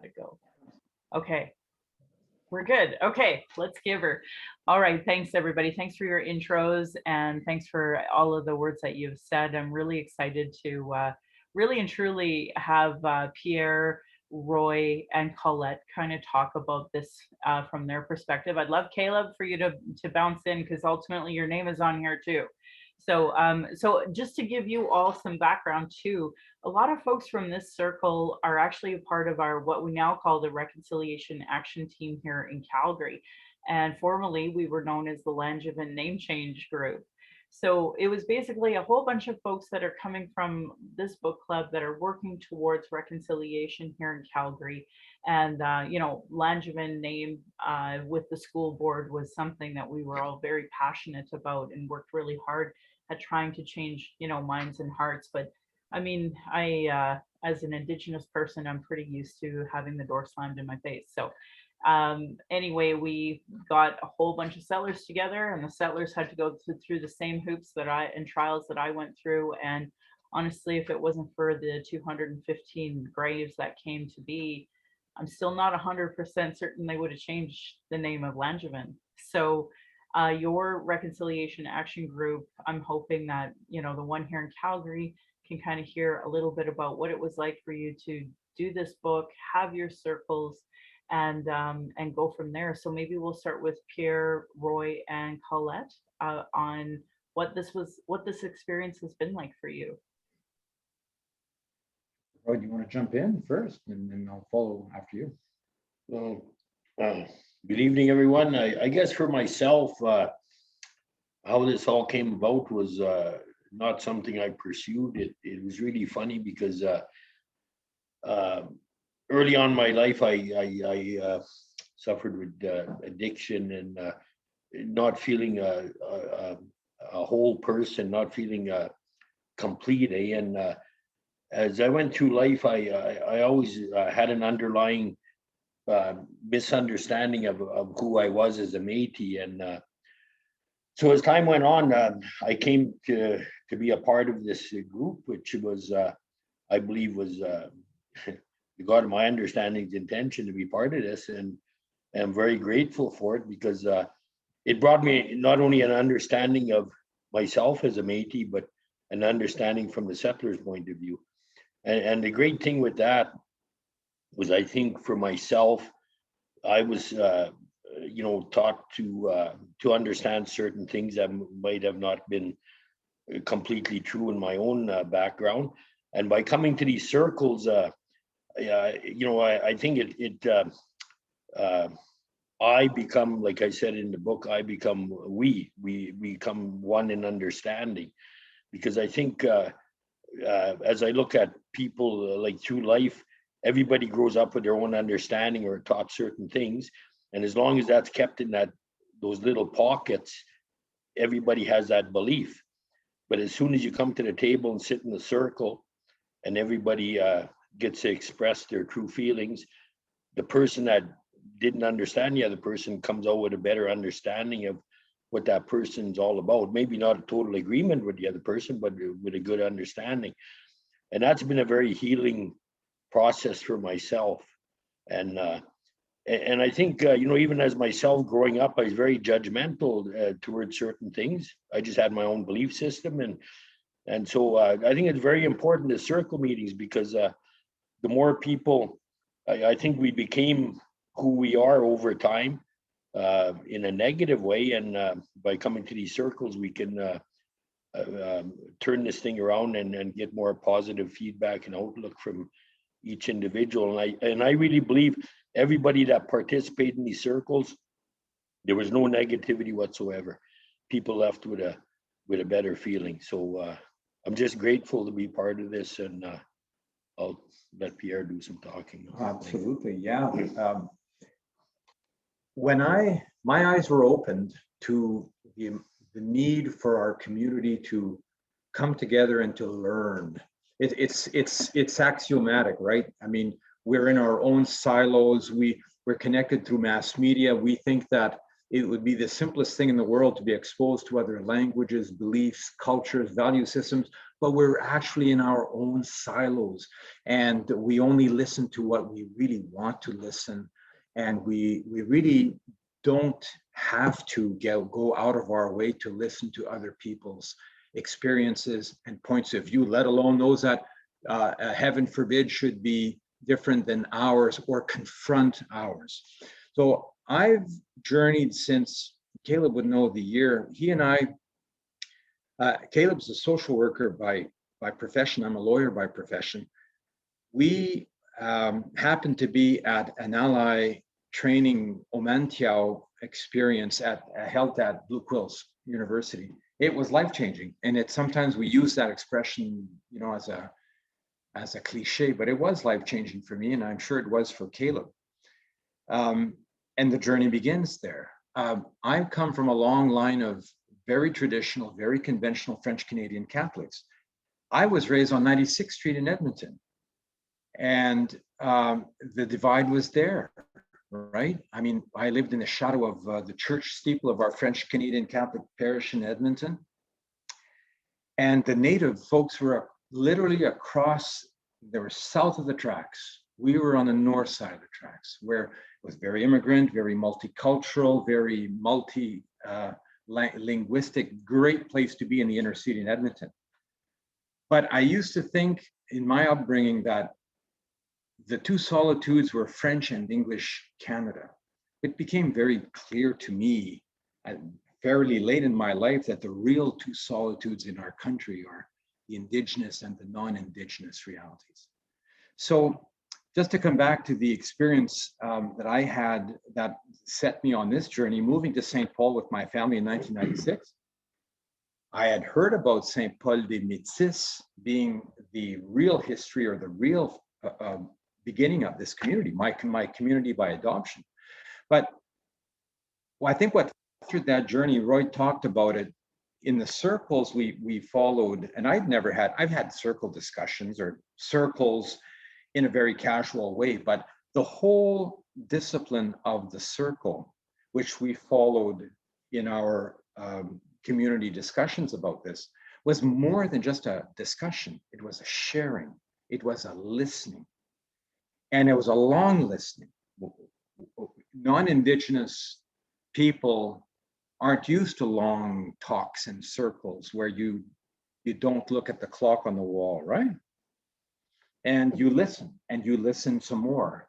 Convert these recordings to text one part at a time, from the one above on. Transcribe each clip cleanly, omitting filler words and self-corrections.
had to go. Okay. We're good. Okay, let's give her. All right, thanks everybody. Thanks for your intros and thanks for all of the words that you've said. I'm really excited to really and truly have Pierre, Roy, and Colette kind of talk about this from their perspective. I'd love, Caleb, for you to bounce in because ultimately your name is on here too. So, so just to give you all some background too, a lot of folks from this circle are actually a part of our, what we now call the Reconciliation Action Team here in Calgary. And formerly we were known as the Langevin Name Change group. So it was basically a whole bunch of folks that are coming from this book club that are working towards reconciliation here in Calgary. And, you know, Langevin name with the school board was something that we were all very passionate about and worked really hard at trying to change, you know, minds and hearts. But I mean, as an Indigenous person, I'm pretty used to having the door slammed in my face. So anyway, we got a whole bunch of settlers together and the settlers had to go through the same hoops that and trials that I went through. And honestly, if it wasn't for the 215 graves that came to be, I'm still not 100% certain they would have changed the name of Langevin. So your Reconciliation Action Group, I'm hoping that, you know, the one here in Calgary can kind of hear a little bit about what it was like for you to do this book, have your circles, and go from there. So maybe we'll start with Pierre, Roy, and Colette on what this experience has been like for you. Roy, do you want to jump in first, and then I'll follow after you? Well, good evening, everyone. I guess for myself, how this all came about was not something I pursued. It was really funny because early on in my life, I suffered with addiction and not feeling a whole person, not feeling complete. And as I went through life, I always had an underlying misunderstanding of who I was as a Métis. And so as time went on, I came to be a part of this group, which was, I believe, was the God of my understanding's intention to be part of this. And I'm very grateful for it because it brought me not only an understanding of myself as a Métis, but an understanding from the settler's point of view. And the great thing with that was, I think for myself, I was, you know, taught to understand certain things that might have not been completely true in my own background. And by coming to these circles, you know, I think I become, like I said in the book, we become one in understanding, because I think as I look at people like through life, everybody grows up with their own understanding or taught certain things. And as long as that's kept in those little pockets, everybody has that belief. But as soon as you come to the table and sit in the circle and everybody gets to express their true feelings, the person that didn't understand the other person comes out with a better understanding of what that person's all about. Maybe not a total agreement with the other person, but with a good understanding. And that's been a very healing process for myself. And I think, you know, even as myself growing up, I was very judgmental towards certain things. I just had my own belief system. And so I think it's very important, the circle meetings, because the more people, I think we became who we are over time in a negative way. And by coming to these circles, we can turn this thing around and get more positive feedback and outlook from each individual. And I really believe everybody that participated in these circles, there was no negativity whatsoever. People left with a better feeling. So I'm just grateful to be part of this, and I'll let Pierre do some talking. Absolutely, yeah. When my eyes were opened to the need for our community to come together and to learn, it's axiomatic, right? I mean, we're in our own silos. We're connected through mass media. We think that it would be the simplest thing in the world to be exposed to other languages, beliefs, cultures, value systems, but we're actually in our own silos, and we only listen to what we really want to listen, and we really don't have to go out of our way to listen to other people's experiences and points of view, let alone those that, heaven forbid, should be different than ours or confront ours. So I've journeyed since, Caleb would know the year, he and I, Caleb's a social worker by profession, I'm a lawyer by profession. We happened to be at an ally training Omantiao experience held at Blue Quills University. It was life-changing, and it sometimes we use that expression, you know, as a cliche, but it was life-changing for me, and I'm sure it was for Caleb. And the journey begins there. I've come from a long line of very traditional, very conventional French Canadian Catholics. I was raised on 96th Street in Edmonton, and the divide was there, right? I mean, I lived in the shadow of the church steeple of our French Canadian Catholic parish in Edmonton, and the native folks were literally across, they were south of the tracks. We were on the north side of the tracks, where it was very immigrant, very multicultural, very linguistic, great place to be in the inner city in Edmonton. But I used to think in my upbringing that the two solitudes were French and English Canada. It became very clear to me fairly late in my life that the real two solitudes in our country are the Indigenous and the non-Indigenous realities. So just to come back to the experience that I had that set me on this journey, moving to St. Paul with my family in 1996, I had heard about St. Paul des Metis being the real history or the real beginning of this community, my community by adoption. But I think what through that journey, Roy talked about it in the circles we followed, and I've had circle discussions or circles in a very casual way, but the whole discipline of the circle, which we followed in our community discussions about this, was more than just a discussion. It was a sharing. It was a listening. And it was a long listening. Non-Indigenous people aren't used to long talks and circles where you don't look at the clock on the wall, right? And you listen some more.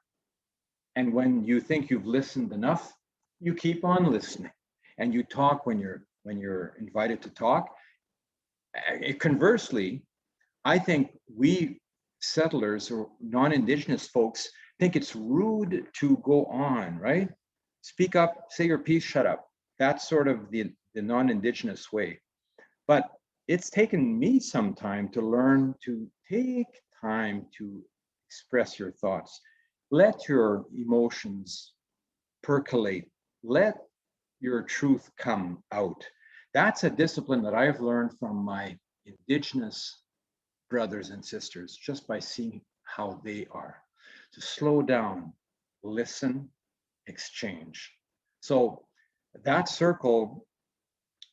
And when you think you've listened enough, you keep on listening, and you talk when you're invited to talk. Conversely, I think we settlers or non-Indigenous folks think it's rude to go on, right? Speak up, say your piece, shut up. That's sort of the non-Indigenous way. But it's taken me some time to learn to take time to express your thoughts. Let your emotions percolate. Let your truth come out. That's a discipline that I've learned from my Indigenous brothers and sisters, just by seeing how they are. To slow down, listen, exchange. So that circle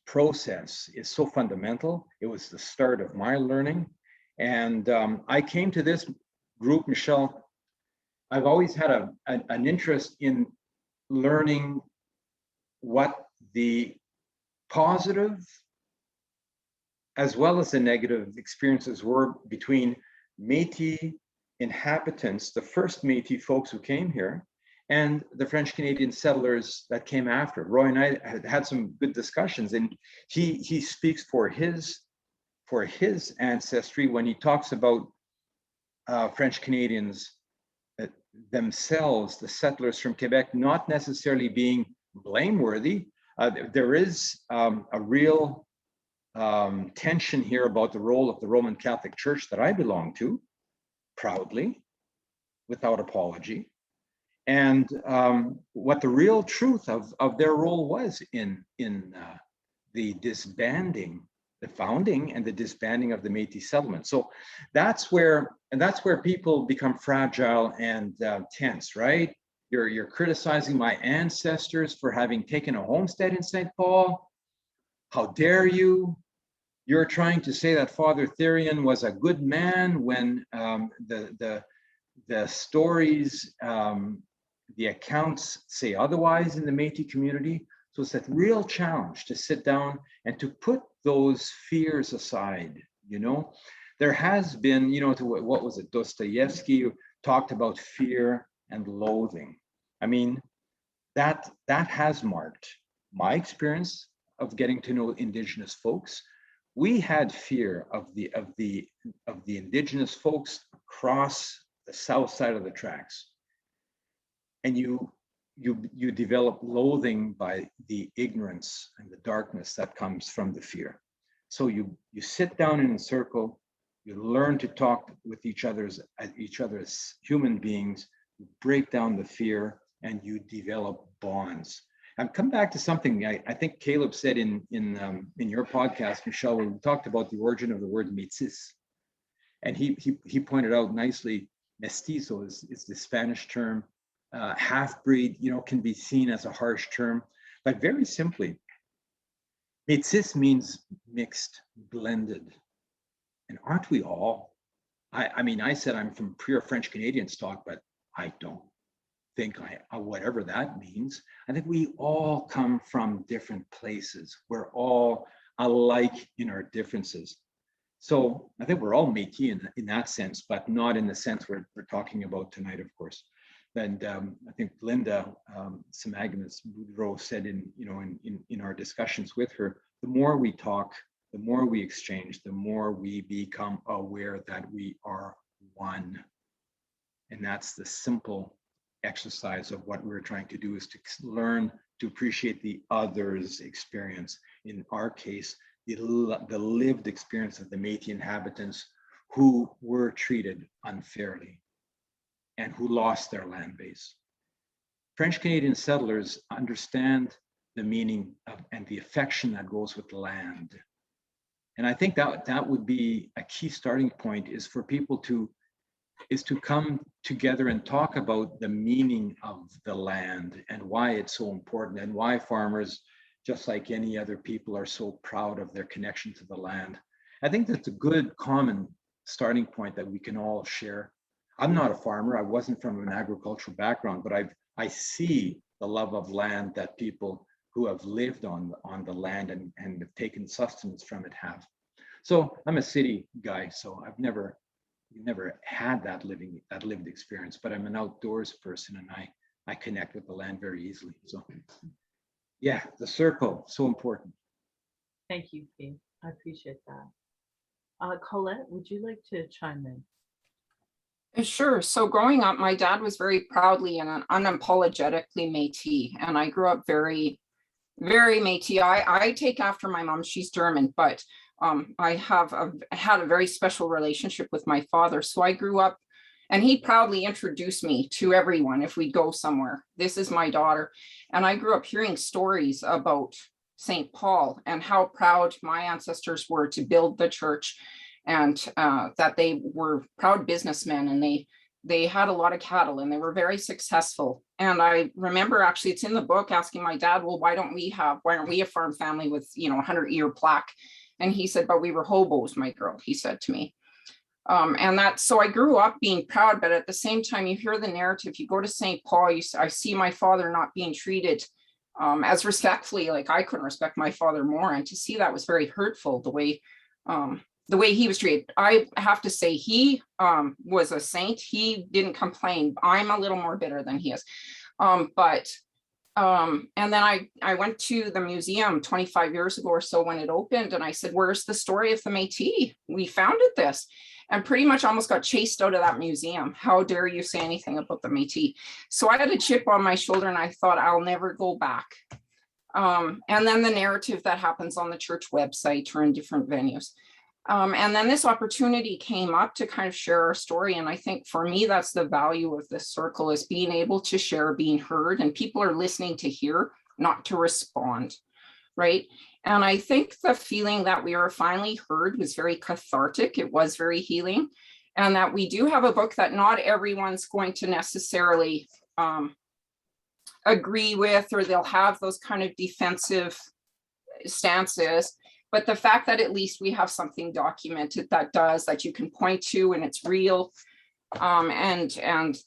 process is so fundamental. It was the start of my learning. And I came to this group, Michelle, I've always had an interest in learning what the positive as well as the negative experiences were between Métis inhabitants, the first Métis folks who came here, and the French Canadian settlers that came after. Roy and I had some good discussions, and he speaks for his ancestry when he talks about French Canadians themselves, the settlers from Quebec, not necessarily being blameworthy. There is a real tension here about the role of the Roman Catholic Church that I belong to, proudly, without apology, and what the real truth of their role was in the disbanding, the founding and the disbanding of the Métis settlement. So that's where people become fragile and tense, right? You're criticizing my ancestors for having taken a homestead in St. Paul. How dare you? You're trying to say that Father Therion was a good man when the stories, the accounts say otherwise in the Métis community. So it's a real challenge to sit down and to put those fears aside. You know, there has been, you know, what was it? Dostoevsky talked about fear and loathing. I mean, that has marked my experience of getting to know Indigenous folks. We had fear of the Indigenous folks across the south side of the tracks, and you develop loathing by the ignorance and the darkness that comes from the fear. So you sit down in a circle, you learn to talk with each other as human beings, you break down the fear, and you develop bonds. And come back to something I think Caleb said in your podcast, Michelle, where we talked about the origin of the word Metis. And he pointed out nicely, mestizo is the Spanish term. Half-breed, you know, can be seen as a harsh term, but very simply, Metis means mixed, blended. And aren't we all? I mean, I said I'm from pure French Canadian stock, but I don't think whatever that means. I think we all come from different places. We're all alike in our differences. So I think we're all Métis in that sense, but not in the sense we're talking about tonight, of course. And I think Linda Samagnas Boudreau said in our discussions with her, the more we talk, the more we exchange, the more we become aware that we are one. And that's the simple exercise of what we're trying to do, is to learn to appreciate the other's experience. In our case, the lived experience of the Métis inhabitants who were treated unfairly and who lost their land base. French Canadian settlers understand the meaning of and the affection that goes with land. And I think that would be a key starting point, is for people to come together and talk about the meaning of the land and why it's so important, and why farmers, just like any other people, are so proud of their connection to the land. I think that's a good common starting point that we can all share. I'm not a farmer. I wasn't from an agricultural background, but I see the love of land that people who have lived on the land and have taken sustenance from it have. So I'm a city guy, so I've never had that lived experience, but I'm an outdoors person, and I connect with the land very easily. So yeah, the circle, so important. Thank you, Pete. I appreciate that. Colette, would you like to chime in? Sure. So growing up, my dad was very proudly and unapologetically Métis, and I grew up very, very Métis. I take after my mom. She's German, but I had a very special relationship with my father. So I grew up, and he proudly introduced me to everyone if we go somewhere. This is my daughter. And I grew up hearing stories about St. Paul and how proud my ancestors were to build the church, and that they were proud businessmen, and they had a lot of cattle, and they were very successful. And I remember, actually, it's in the book, asking my dad, well, why aren't we a farm family with, 100-year plaque? And he said, but we were hobos, my girl, he said to me. So I grew up being proud, but at the same time, you hear the narrative, you go to St. Paul, I see my father not being treated as respectfully, like I couldn't respect my father more. And to see that was very hurtful, the way he was treated. I have to say, he was a saint. He didn't complain. I'm a little more bitter than he is. And then I went to the museum 25 years ago or so when it opened, and I said, where's the story of the Métis? We founded this, and pretty much almost got chased out of that museum. How dare you say anything about the Métis? So I had a chip on my shoulder, and I thought, I'll never go back. And then the narrative that happens on the church website or in different venues. And then this opportunity came up to kind of share our story. And I think for me, that's the value of this circle, is being able to share, being heard, and people are listening to hear, not to respond, right? And I think the feeling that we were finally heard was very cathartic. It was very healing. And that we do have a book that not everyone's going to necessarily agree with, or they'll have those kind of defensive stances. But the fact that at least we have something documented that you can point to and it's real. And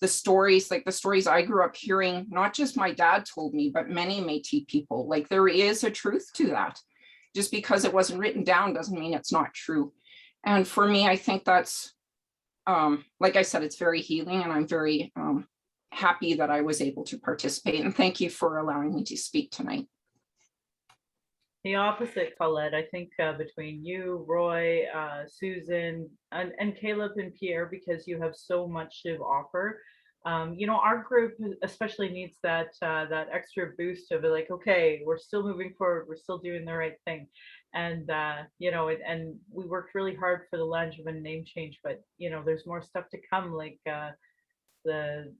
the stories, like the stories I grew up hearing, not just my dad told me, but many Métis people, like there is a truth to that. Just because it wasn't written down doesn't mean it's not true. And for me, I think that's, like I said, it's very healing, and I'm very happy that I was able to participate. And thank you for allowing me to speak tonight. The opposite, Colette. I think between you, Roy, Susan, and Caleb and Pierre, because you have so much to offer. You know, our group especially needs that that extra boost of like, okay, we're still moving forward, we're still doing the right thing, and you know, and we worked really hard for the Langevin name change, but you know, there's more stuff to come, like the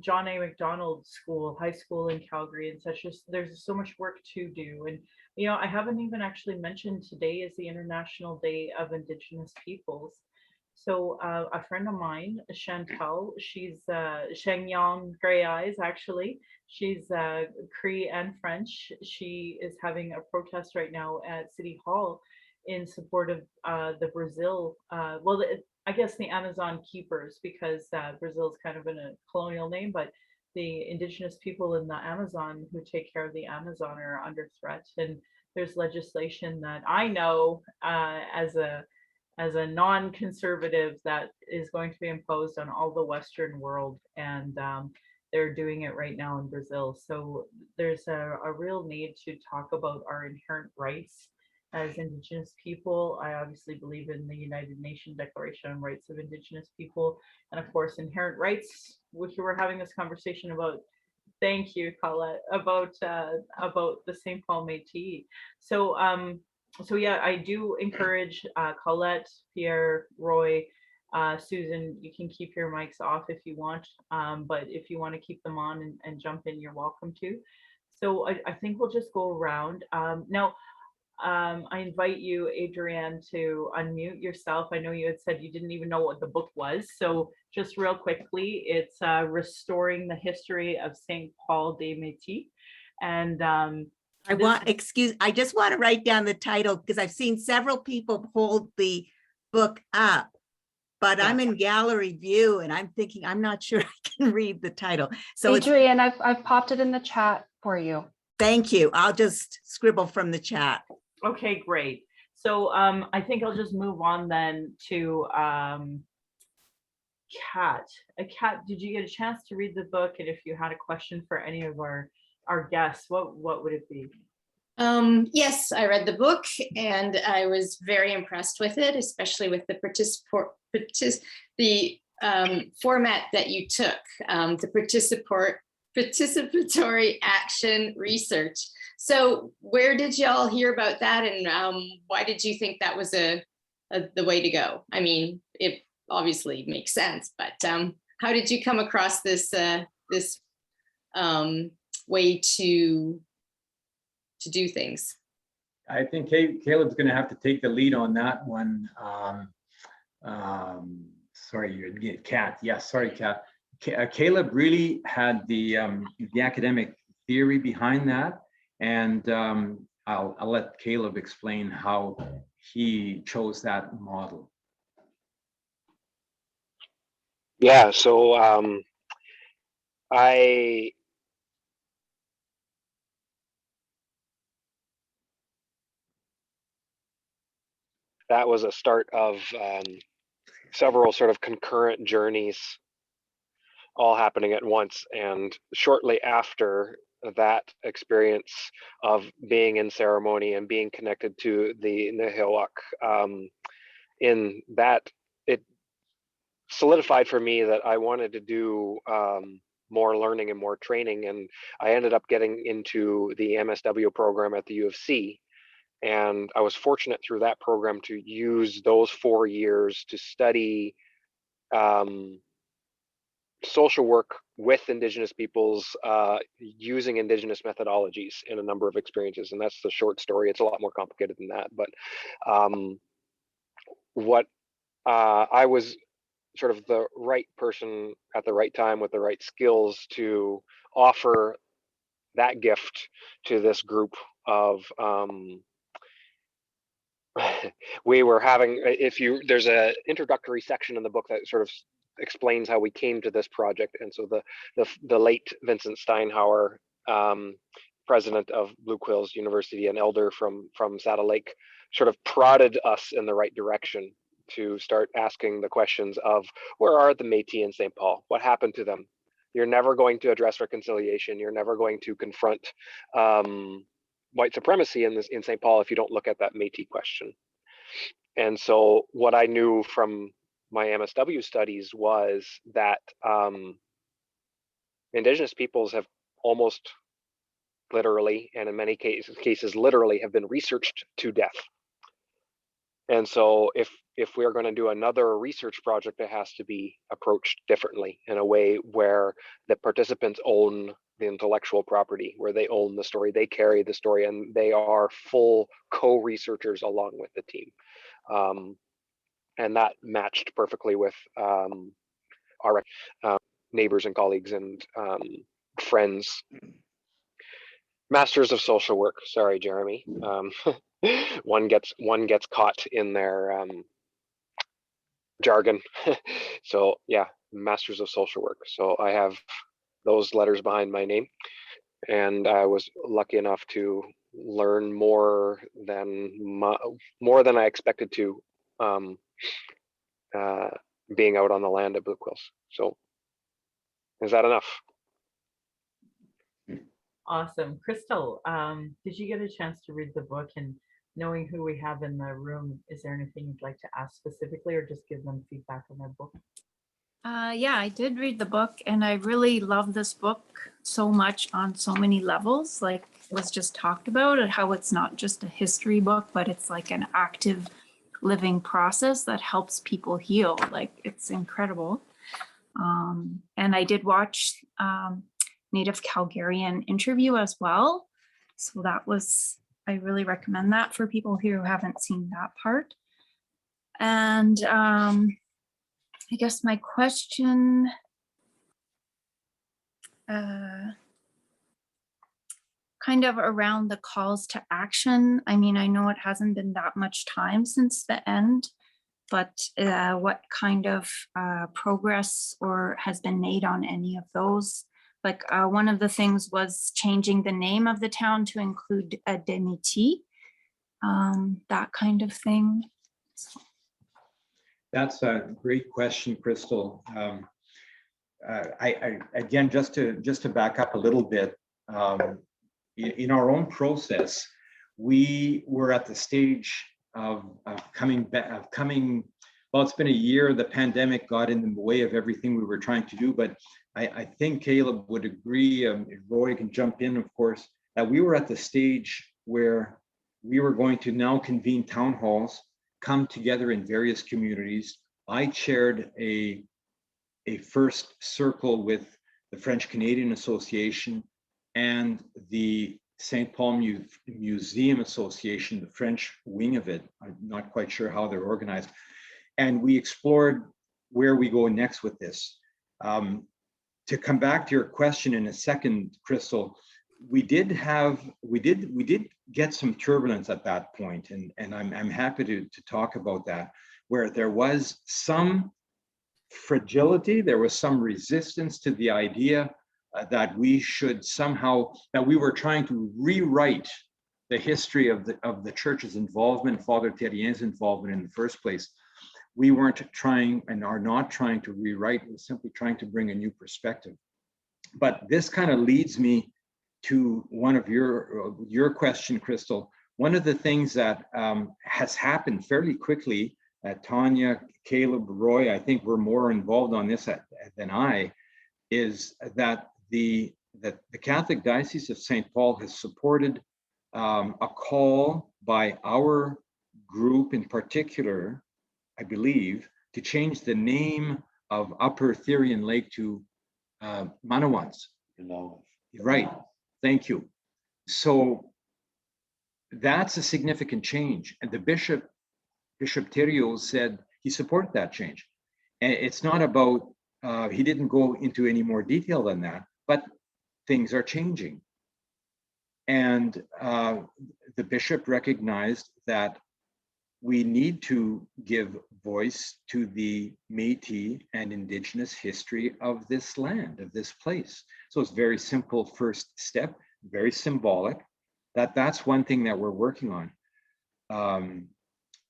John A. Macdonald School, high school in Calgary and such. Just there's so much work to do. And you know, I haven't even actually mentioned today is the International Day of Indigenous Peoples. So a friend of mine, Chantal, she's Shenyang Grey Eyes actually. She's Cree and French. She is having a protest right now at City Hall in support of the Brazil, I guess the Amazon keepers, because Brazil is kind of in a colonial name, but the indigenous people in the Amazon who take care of the Amazon are under threat. And there's legislation that I know as a non-conservative that is going to be imposed on all the Western world. And they're doing it right now in Brazil. So there's a real need to talk about our inherent rights as Indigenous people. I obviously believe in the United Nations Declaration on Rights of Indigenous People, and of course, inherent rights, which we're having this conversation about. Thank you, Colette, about the St. Paul Métis. So, so yeah, I do encourage Colette, Pierre, Roy, Susan. You can keep your mics off if you want, but if you want to keep them on and jump in, you're welcome to. So I think we'll just go around now. I invite you, Adrienne, to unmute yourself. I know you had said you didn't even know what the book was. So just real quickly, it's Restoring the History of St. Paul des Métis. And I just want to write down the title because I've seen several people hold the book up, but yeah. I'm in gallery view and I'm thinking, I'm not sure I can read the title. So Adrienne, I've popped it in the chat for you. Thank you. I'll just scribble from the chat. Okay, great. So I think I'll just move on then to Kat. Kat, did you get a chance to read the book? And if you had a question for any of our guests, what would it be? Yes, I read the book and I was very impressed with it, especially with the format that you took, the participatory action research. So where did y'all hear about that, and why did you think that was the way to go? I mean, it obviously makes sense, but how did you come across this way to do things? I think Caleb's going to have to take the lead on that one. Sorry, you're Kat. Yes, sorry, Kat. Caleb really had the academic theory behind that, and I'll let Caleb explain how he chose that model. Yeah, so that was a start of several sort of concurrent journeys all happening at once. And shortly after that experience of being in ceremony and being connected to the Nihilwak, in that, it solidified for me that I wanted to do more learning and more training. And I ended up getting into the MSW program at the U of C. And I was fortunate through that program to use those 4 years to study social work with Indigenous peoples using Indigenous methodologies in a number of experiences. And that's the short story. It's a lot more complicated than that. But I was sort of the right person at the right time with the right skills to offer that gift to this group of we were having, there's a introductory section in the book that sort of explains how we came to this project. And so the late Vincent Steinhauer, president of Blue Quills University, an elder from Saddle Lake, sort of prodded us in the right direction to start asking the questions of, where are the Métis in St. Paul? What happened to them? You're never going to address reconciliation. You're never going to confront white supremacy in St. Paul if you don't look at that Métis question. And so what I knew from my MSW studies was that Indigenous peoples have almost literally, and in many cases literally, have been researched to death. And so if we're going to do another research project, it has to be approached differently, in a way where the participants own the intellectual property, where they own the story, they carry the story, and they are full co-researchers along with the team. And that matched perfectly with our neighbors and colleagues and friends. Masters of social work. Sorry, Jeremy. One gets caught in their jargon. So yeah, Masters of Social Work. So I have those letters behind my name, and I was lucky enough to learn more than I expected to, being out on the land at Blue Quills. So is that enough? Awesome. Crystal, did you get a chance to read the book? And knowing who we have in the room, is there anything you'd like to ask specifically, or just give them feedback on their book? Yeah, I did read the book, and I really love this book so much on so many levels, like was just talked about, and how it's not just a history book, but it's like an active living process that helps people heal. Like, it's incredible. And I did watch Native Calgarian interview as well. So that was, I really recommend that for people who haven't seen that part. And I guess my question, kind of around the calls to action. I mean, I know it hasn't been that much time since the end, but what kind of progress or has been made on any of those? Like one of the things was changing the name of the town to include a Métis, that kind of thing. So. That's a great question, Crystal. I again, just to back up a little bit, in our own process, we were at the stage of coming back, well, it's been a year. The pandemic got in the way of everything we were trying to do, but I think Caleb would agree, Roy can jump in, of course, that we were at the stage where we were going to now convene town halls, come together in various communities. I chaired a first circle with the French Canadian Association and the St. Paul Museum Association, the French wing of it. I'm not quite sure how they're organized. And we explored where we go next with this. To come back to your question in a second, Crystal, we did get some turbulence at that point, and I'm happy to talk about that, where there was some fragility, there was some resistance to the idea that we should somehow, that we were trying to rewrite the history of the church's involvement, Father Thérien's involvement in the first place. We weren't trying and are not trying to rewrite, we're simply trying to bring a new perspective. But this kind of leads me to one of your question, Crystal. One of the things that has happened fairly quickly, Tanya, Caleb, Roy, I think we're more involved on this than I, is that the Catholic Diocese of St. Paul has supported a call by our group in particular, I believe, to change the name of Upper Therian Lake to Manawans. Right, thank you. So that's a significant change. And the Bishop Thériault said he supported that change. And it's not about, he didn't go into any more detail than that, but things are changing. And the bishop recognized that we need to give voice to the Métis and Indigenous history of this land, of this place. So it's very simple first step, very symbolic. That's one thing that we're working on.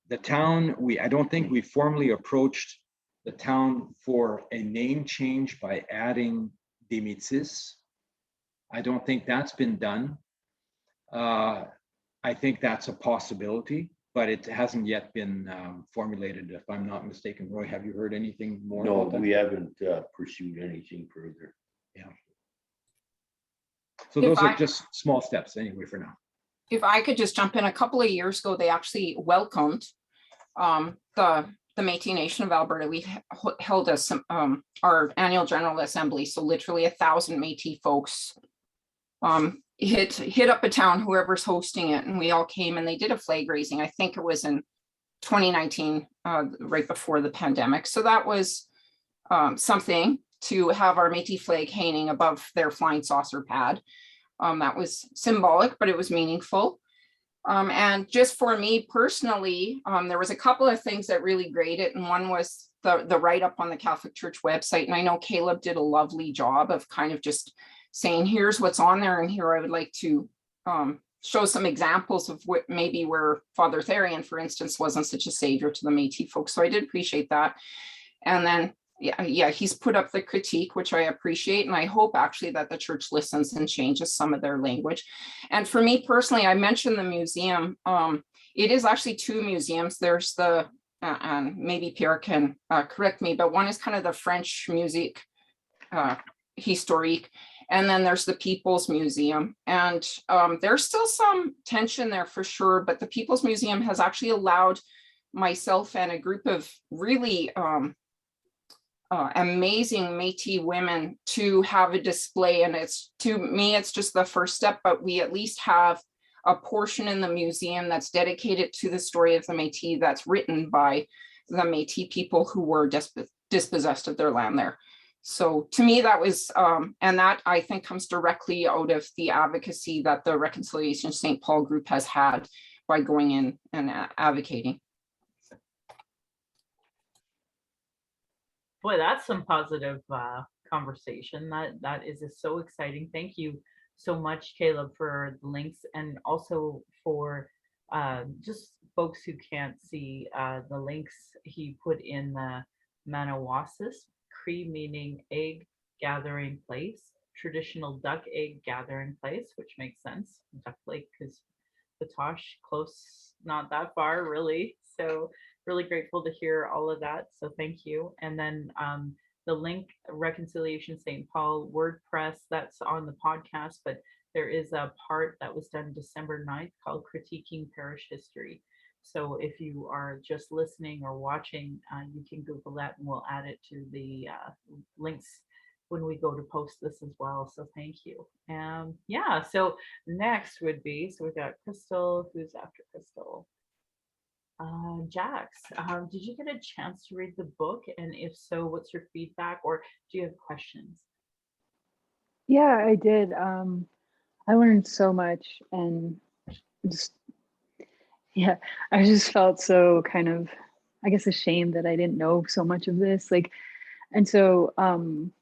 The town, I don't think we formally approached the town for a name change by adding the Metis. I don't think that's been done. I think that's a possibility, but it hasn't yet been formulated, if I'm not mistaken. Roy, have you heard anything more? No, about that? we haven't pursued anything further. Yeah. So If those I- are just small steps anyway for now. If I could just jump in, a couple of years ago, they actually welcomed the Métis Nation of Alberta. We held our annual General Assembly, so literally 1,000 Métis folks hit up a town, whoever's hosting it, and we all came and they did a flag raising. I think it was in 2019, right before the pandemic. So that was something to have our Métis flag hanging above their flying saucer pad. That was symbolic, but it was meaningful. And just for me personally, there was a couple of things that really grated, and one was the write-up on the Catholic Church website. And I know Caleb did a lovely job of kind of just saying, here's what's on there, and here I would like to show some examples of what maybe where Father Therian, for instance, wasn't such a savior to the Métis folks. So I did appreciate that. And then yeah, he's put up the critique, which I appreciate. And I hope actually that the church listens and changes some of their language. And for me personally, I mentioned the museum. It is actually two museums. There's the, and maybe Pierre can correct me, but one is kind of the French music historique. And then there's the People's Museum. And there's still some tension there for sure, but the People's Museum has actually allowed myself and a group of really amazing Métis women to have a display. And it's, to me, it's just the first step, but we at least have a portion in the museum that's dedicated to the story of the Métis, that's written by the Métis people who were dispossessed of their land there. So to me, that was, and that I think comes directly out of the advocacy that the Reconciliation St. Paul group has had by going in and advocating. Boy, that's some positive conversation. That is so exciting. Thank you so much, Caleb, for the links, and also for just folks who can't see the links he put in the Manawasis, Cree meaning egg gathering place, traditional duck egg gathering place, which makes sense. Duck Lake is Batosh, close, not that far really. So really grateful to hear all of that. So thank you. And then the link, Reconciliation St. Paul WordPress, that's on the podcast, but there is a part that was done December 9th called Critiquing Parish History. So if you are just listening or watching, you can Google that and we'll add it to the links when we go to post this as well. So thank you. Yeah, so next would be, so we've got Crystal, who's after Crystal? Jax, did you get a chance to read the book? And if so, what's your feedback, or do you have questions? Yeah, I did. I learned so much, and just, yeah, I just felt so kind of, I guess, ashamed that I didn't know so much of this. Like, and so I'm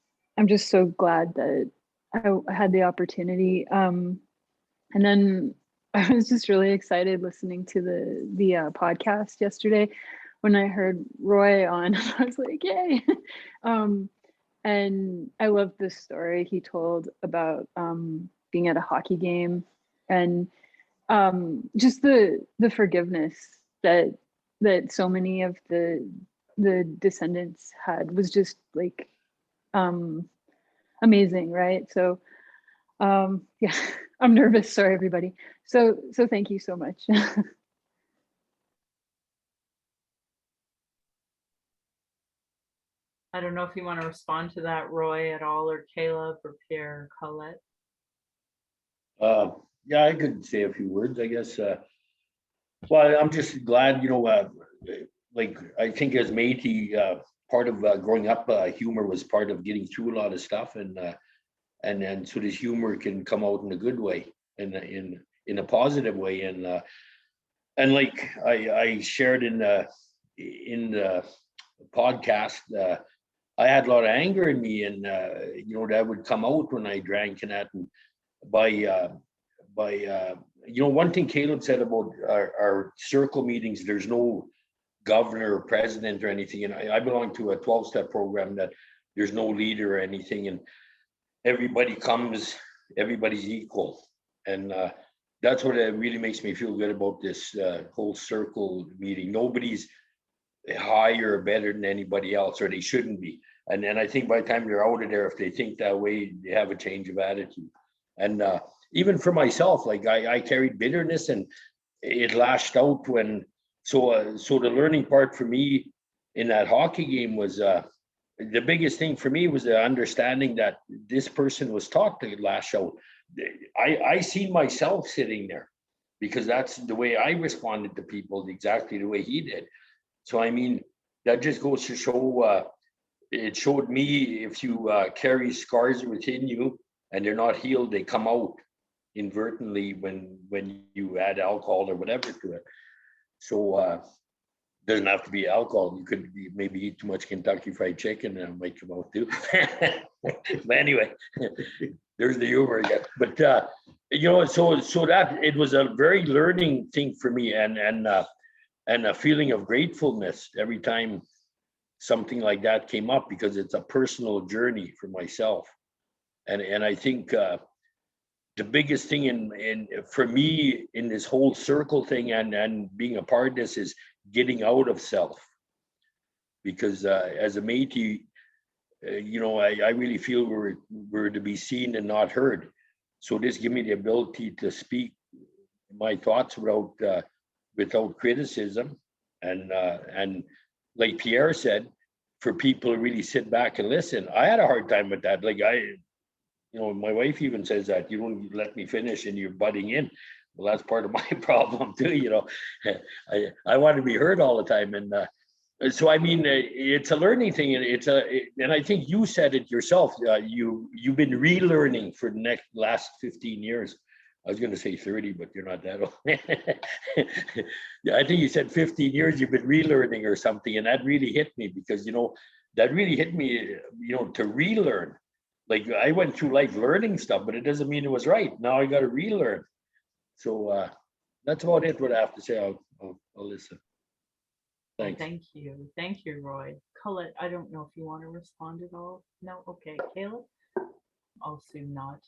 just so glad that I had the opportunity. And then I was just really excited listening to the podcast yesterday when I heard Roy on. I was like, yay. And I loved this story he told about being at a hockey game, and just the forgiveness that so many of the descendants had was just like amazing, right? So yeah, I'm nervous. Sorry, everybody. So thank you so much. I don't know if you want to respond to that, Roy, at all, or Caleb, or Pierre, or Colette. Yeah, I could say a few words, I guess. Well, I'm just glad, like, I think as Métis, part of growing up, humor was part of getting through a lot of stuff. And and so this humor can come out in a good way, in a positive way. And like I shared in the podcast, I had a lot of anger in me, and that would come out when I drank, and that. And by one thing Caleb said about our circle meetings, there's no governor or president or anything, and I belong to a 12-step program that there's no leader or anything, and everybody comes, everybody's equal, and that's what really makes me feel good about this whole circle meeting. Nobody's higher or better than anybody else, or they shouldn't be. And I think by the time they're out of there, if they think that way, they have a change of attitude. And even for myself, like I carried bitterness, and it lashed out when. So the learning part for me in that hockey game was the biggest thing for me was the understanding that this person was taught to lash out. I seen myself sitting there, because that's the way I responded to people, exactly the way he did. So I mean, that just goes to show. It showed me if you carry scars within you and they're not healed, they come out inadvertently when you add alcohol or whatever to it. So doesn't have to be alcohol. You could maybe eat too much Kentucky Fried Chicken and it might come out too. But anyway, there's the humor again. But so that it was a very learning thing for me, and a feeling of gratefulness every time something like that came up, because it's a personal journey for myself. And I think the biggest thing for me in this whole circle thing and being a part of this is getting out of self. Because as a Métis, I really feel we're to be seen and not heard. So this gives me the ability to speak my thoughts without criticism. And like Pierre said, for people to really sit back and listen. I had a hard time with that. Like my wife even says that you don't let me finish and you're butting in. Well, that's part of my problem too. I want to be heard all the time, and so I mean, it's a learning thing, and and I think you said it yourself. You've been relearning for the last 15 years. I was going to say 30, but you're not that old. Yeah, I think you said 15 years you've been relearning or something, and that really hit me, because that really hit me. To relearn. Like I went through life learning stuff, but it doesn't mean it was right. Now I got to relearn. So that's about it. What I have to say. I'll listen. Thanks. Thank you, Roy. Colette, I don't know if you want to respond at all. No, okay. Caleb, I'll assume not.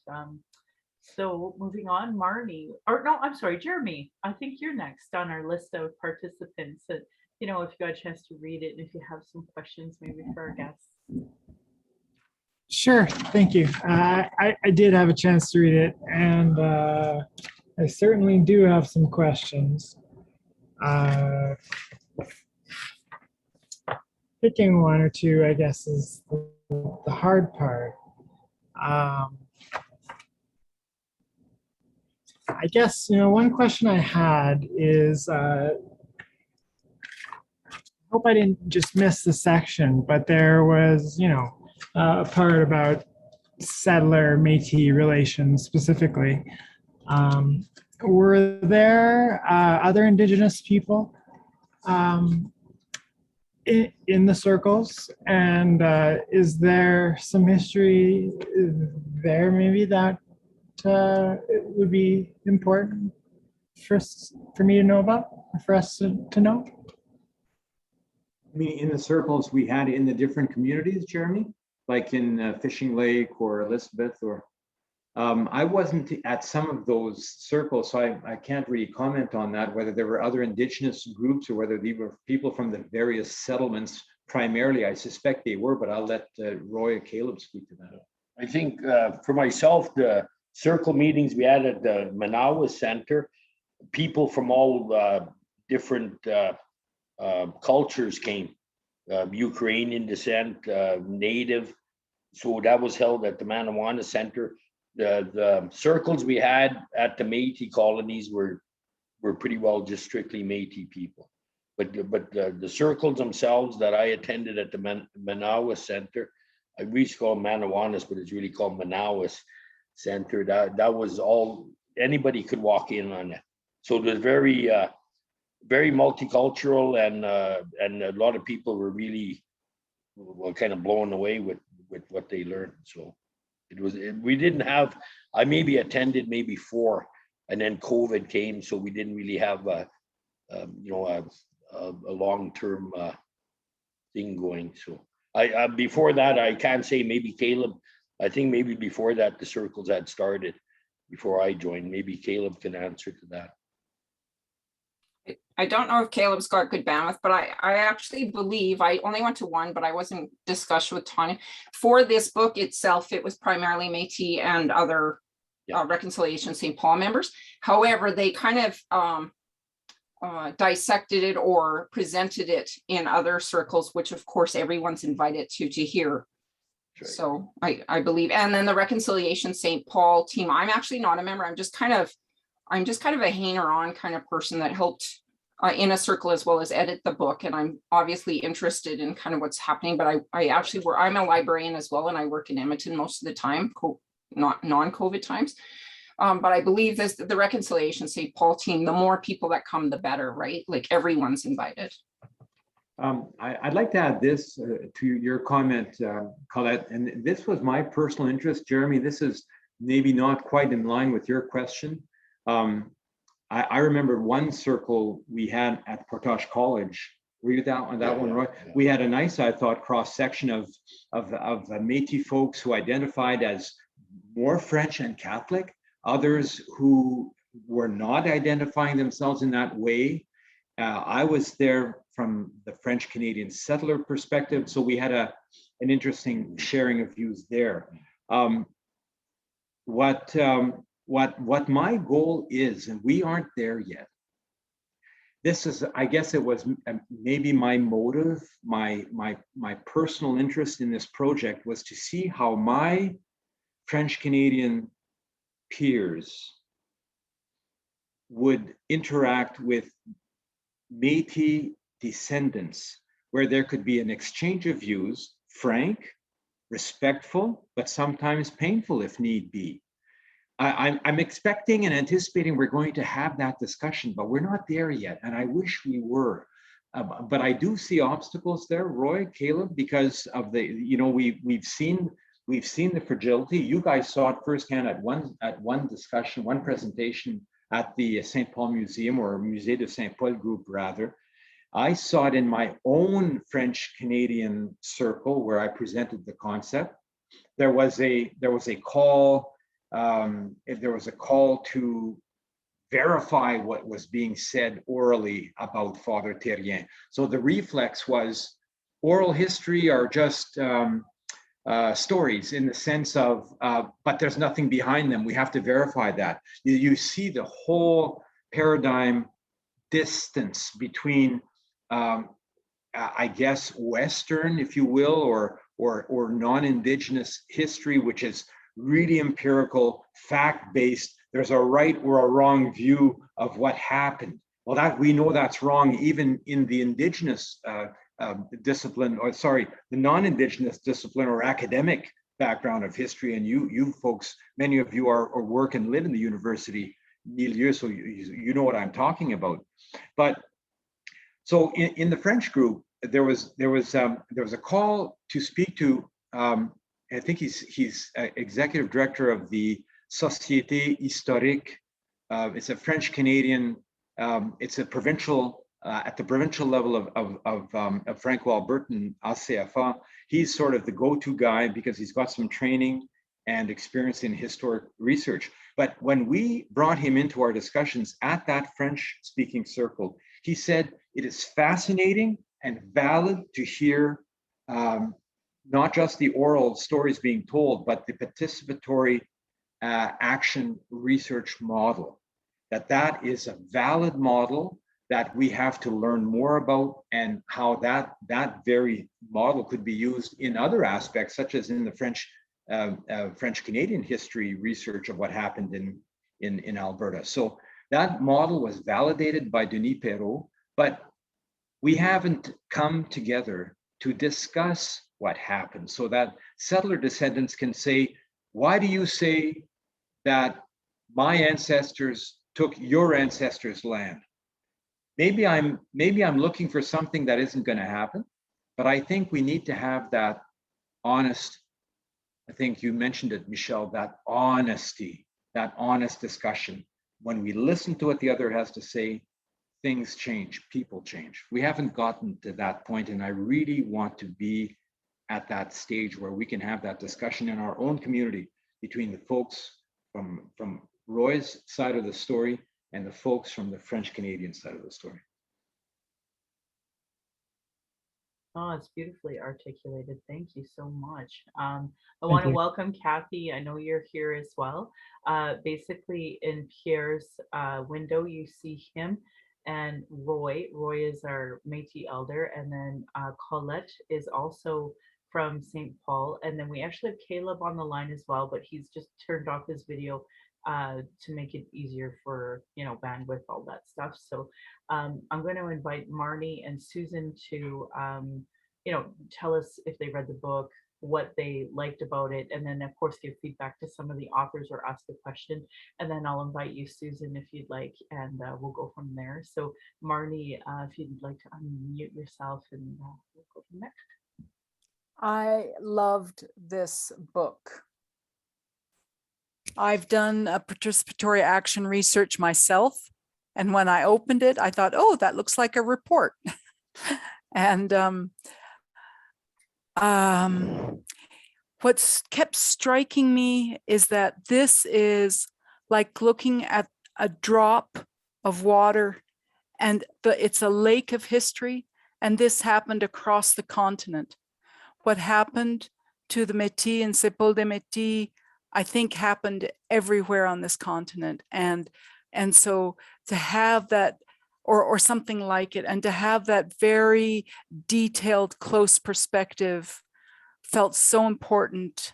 So moving on, Marnie, or no, I'm sorry, Jeremy. I think you're next on our list of participants. That if you got a chance to read it, and if you have some questions, maybe for our guests. Sure, thank you. I did have a chance to read it, and I certainly do have some questions. Picking one or two, I guess, is the hard part. I guess, one question I had is, I hope I didn't just miss the section, but there was, a part about settler Métis relations specifically. Were there other Indigenous people in the circles, and is there some history there maybe that it would be important for me to know about, or for us to know? I mean, in the circles we had in the different communities, Jeremy, like in Fishing Lake or Elizabeth, or I wasn't at some of those circles, so I can't really comment on that, whether there were other Indigenous groups or whether they were people from the various settlements. Primarily, I suspect they were, but I'll let Roy or Caleb speak to that. I think for myself, the circle meetings we had at the Manawa Center, people from all different cultures came, Ukrainian descent, Native. So that was held at the Manawana Center. The circles we had at the Métis colonies were pretty well just strictly Métis people. But the circles themselves that I attended at the Manawa Center, we used to call Manawanis, but it's really called Manawas Center. That was all, anybody could walk in on it. So it was very, very multicultural, and a lot of people were really kind of blown away with what they learned. So we didn't have, I maybe attended maybe 4, and then COVID came, so we didn't really have a long-term thing going. So I before that, I can't say, maybe Caleb, I think maybe before that the circles had started before I joined. Maybe Caleb can answer to that. I don't know if Caleb's got good bandwidth, but I actually believe I only went to one, but I was in discussion with Tanya. For this book itself, it was primarily Métis and other Reconciliation St. Paul members. However, they kind of dissected it or presented it in other circles, which of course everyone's invited to hear. Right. So I believe, and then the Reconciliation St. Paul team, I'm actually not a member. I'm just kind of a hanger-on kind of person that helped in a circle as well as edit the book. And I'm obviously interested in kind of what's happening, but I'm a librarian as well, and I work in Edmonton most of the time, not non-COVID times. But I believe the Reconciliation St. Paul team, the more people that come, the better, right? Like everyone's invited. I'd like to add this to your comment, Colette, and this was my personal interest. Jeremy, this is maybe not quite in line with your question. I remember one circle we had at Portage College. Were you that one, Roy? Yeah. We had a nice, I thought, cross section of Métis folks who identified as more French and Catholic, others who were not identifying themselves in that way. I was there from the French Canadian settler perspective, so we had an interesting sharing of views there. What my goal is, and we aren't there yet. This is, I guess it was maybe my motive, my personal interest in this project was to see how my French Canadian peers would interact with Métis descendants, where there could be an exchange of views, frank, respectful, but sometimes painful if need be. I'm expecting and anticipating we're going to have that discussion, but we're not there yet, and I wish we were. But I do see obstacles there, Roy, Caleb, because of the, we've seen the fragility. You guys saw it firsthand at one discussion, one presentation at the St. Paul Museum, or Musée de Saint Paul group rather. I saw it in my own French Canadian circle where I presented the concept. There was a call. There was a call to verify what was being said orally about Father Terrien. So the reflex was oral history are just stories in the sense of, but there's nothing behind them. We have to verify that. You see the whole paradigm distance between, I guess, Western, if you will, or non-Indigenous history, which is really empirical, fact-based. There's a right or a wrong view of what happened. Well, that we know that's wrong even in the Indigenous discipline, or sorry, the non-Indigenous discipline or academic background of history. And you folks, many of you are work and live in the university milieu, so you know what I'm talking about. But so in the French group, there was a call to speak to. I think he's executive director of the Société Historique. It's a French Canadian. It's a provincial at the provincial level of Franco-Albertan ACFA. He's sort of the go-to guy because he's got some training and experience in historic research. But when we brought him into our discussions at that French-speaking circle, he said it is fascinating and valid to hear. Not just the oral stories being told, but the participatory action research model. That is a valid model that we have to learn more about, and how that very model could be used in other aspects, such as in the French Canadian history research of what happened in Alberta. So that model was validated by Denis Perrault, but we haven't come together to discuss what happened, so that settler descendants can say, why do you say that my ancestors took your ancestors' land? Maybe I'm looking for something that isn't going to happen, but I think we need to have that honest, I think you mentioned it, Michelle, that honesty, that honest discussion. When we listen to what the other has to say, things change, people change. We haven't gotten to that point, and I really want to be at that stage where we can have that discussion in our own community between the folks from Roy's side of the story and the folks from the French Canadian side of the story. Oh, it's beautifully articulated. Thank you so much. I want to welcome Kathy. I know you're here as well. Basically, in Pierre's window, you see him and Roy. Roy is our Métis elder, and then Colette is also from St. Paul. And then we actually have Caleb on the line as well, but he's just turned off his video to make it easier for, you know, bandwidth, all that stuff. So I'm going to invite Marnie and Susan to, you know, tell us if they read the book, what they liked about it, and then of course give feedback to some of the authors or ask a question. And then I'll invite you, Susan, if you'd like, and we'll go from there. So Marnie, if you'd like to unmute yourself, and we'll go from there. I loved this book. I've done a participatory action research myself. And when I opened it, I thought, oh, that looks like a report. And what's kept striking me is that this is like looking at a drop of water, and it's a lake of history. And this happened across the continent. What happened to the Métis and Sepul des Métis, I think, happened everywhere on this continent. And so to have that, or something like it, and to have that very detailed, close perspective felt so important.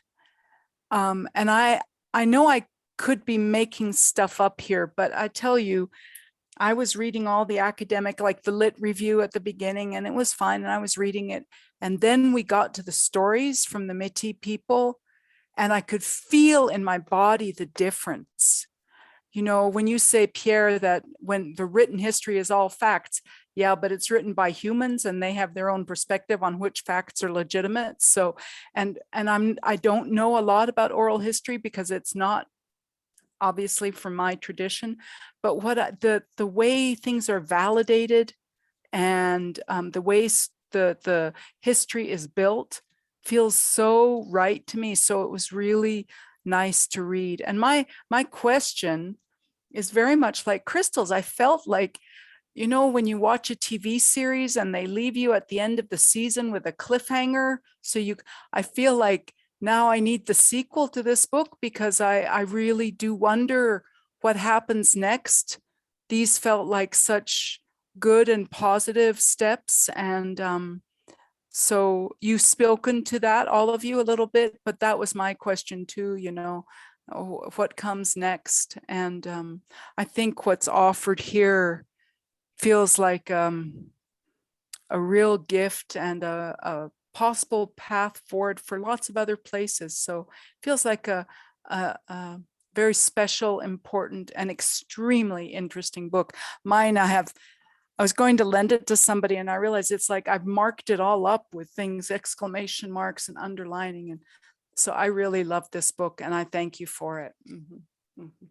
And I know I could be making stuff up here, but I tell you, I was reading all the academic, like the lit review at the beginning, and it was fine, and I was reading it. And then we got to the stories from the Métis people, and I could feel in my body the difference. You know, when you say, Pierre, that when the written history is all facts, yeah, but it's written by humans and they have their own perspective on which facts are legitimate. So, and I don't know a lot about oral history because it's not obviously from my tradition, but what the way things are validated and the ways the history is built feels so right to me. So it was really nice to read. And my question is very much like Crystal's. I felt like, you know, when you watch a TV series and they leave you at the end of the season with a cliffhanger, so I feel like now I need the sequel to this book, because I really do wonder what happens next. These felt like such good and positive steps. And so you've spoken to that, all of you, a little bit, but that was my question too, you know, what comes next. And I think what's offered here feels like a real gift and a possible path forward for lots of other places. So it feels like a very special, important, and extremely interesting book. Mine, I was going to lend it to somebody, and I realized it's like I've marked it all up with things, exclamation marks and underlining. And so I really love this book, and I thank you for it. Mm-hmm. Mm-hmm.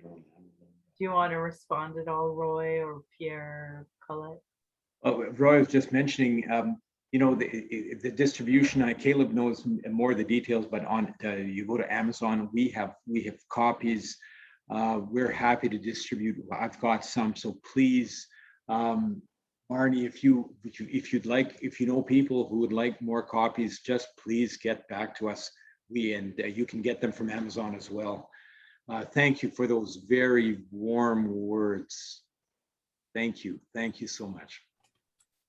Do you want to respond at all, Roy or Pierre, Colette? Roy was just mentioning, you know, the distribution. Caleb knows more of the details, but on you go to Amazon, we have copies. We're happy to distribute. I've got some, so please, Marnie, if you'd like, if you know people who would like more copies, just please get back to us. You can get them from Amazon as well. Thank you for those very warm words. Thank you so much.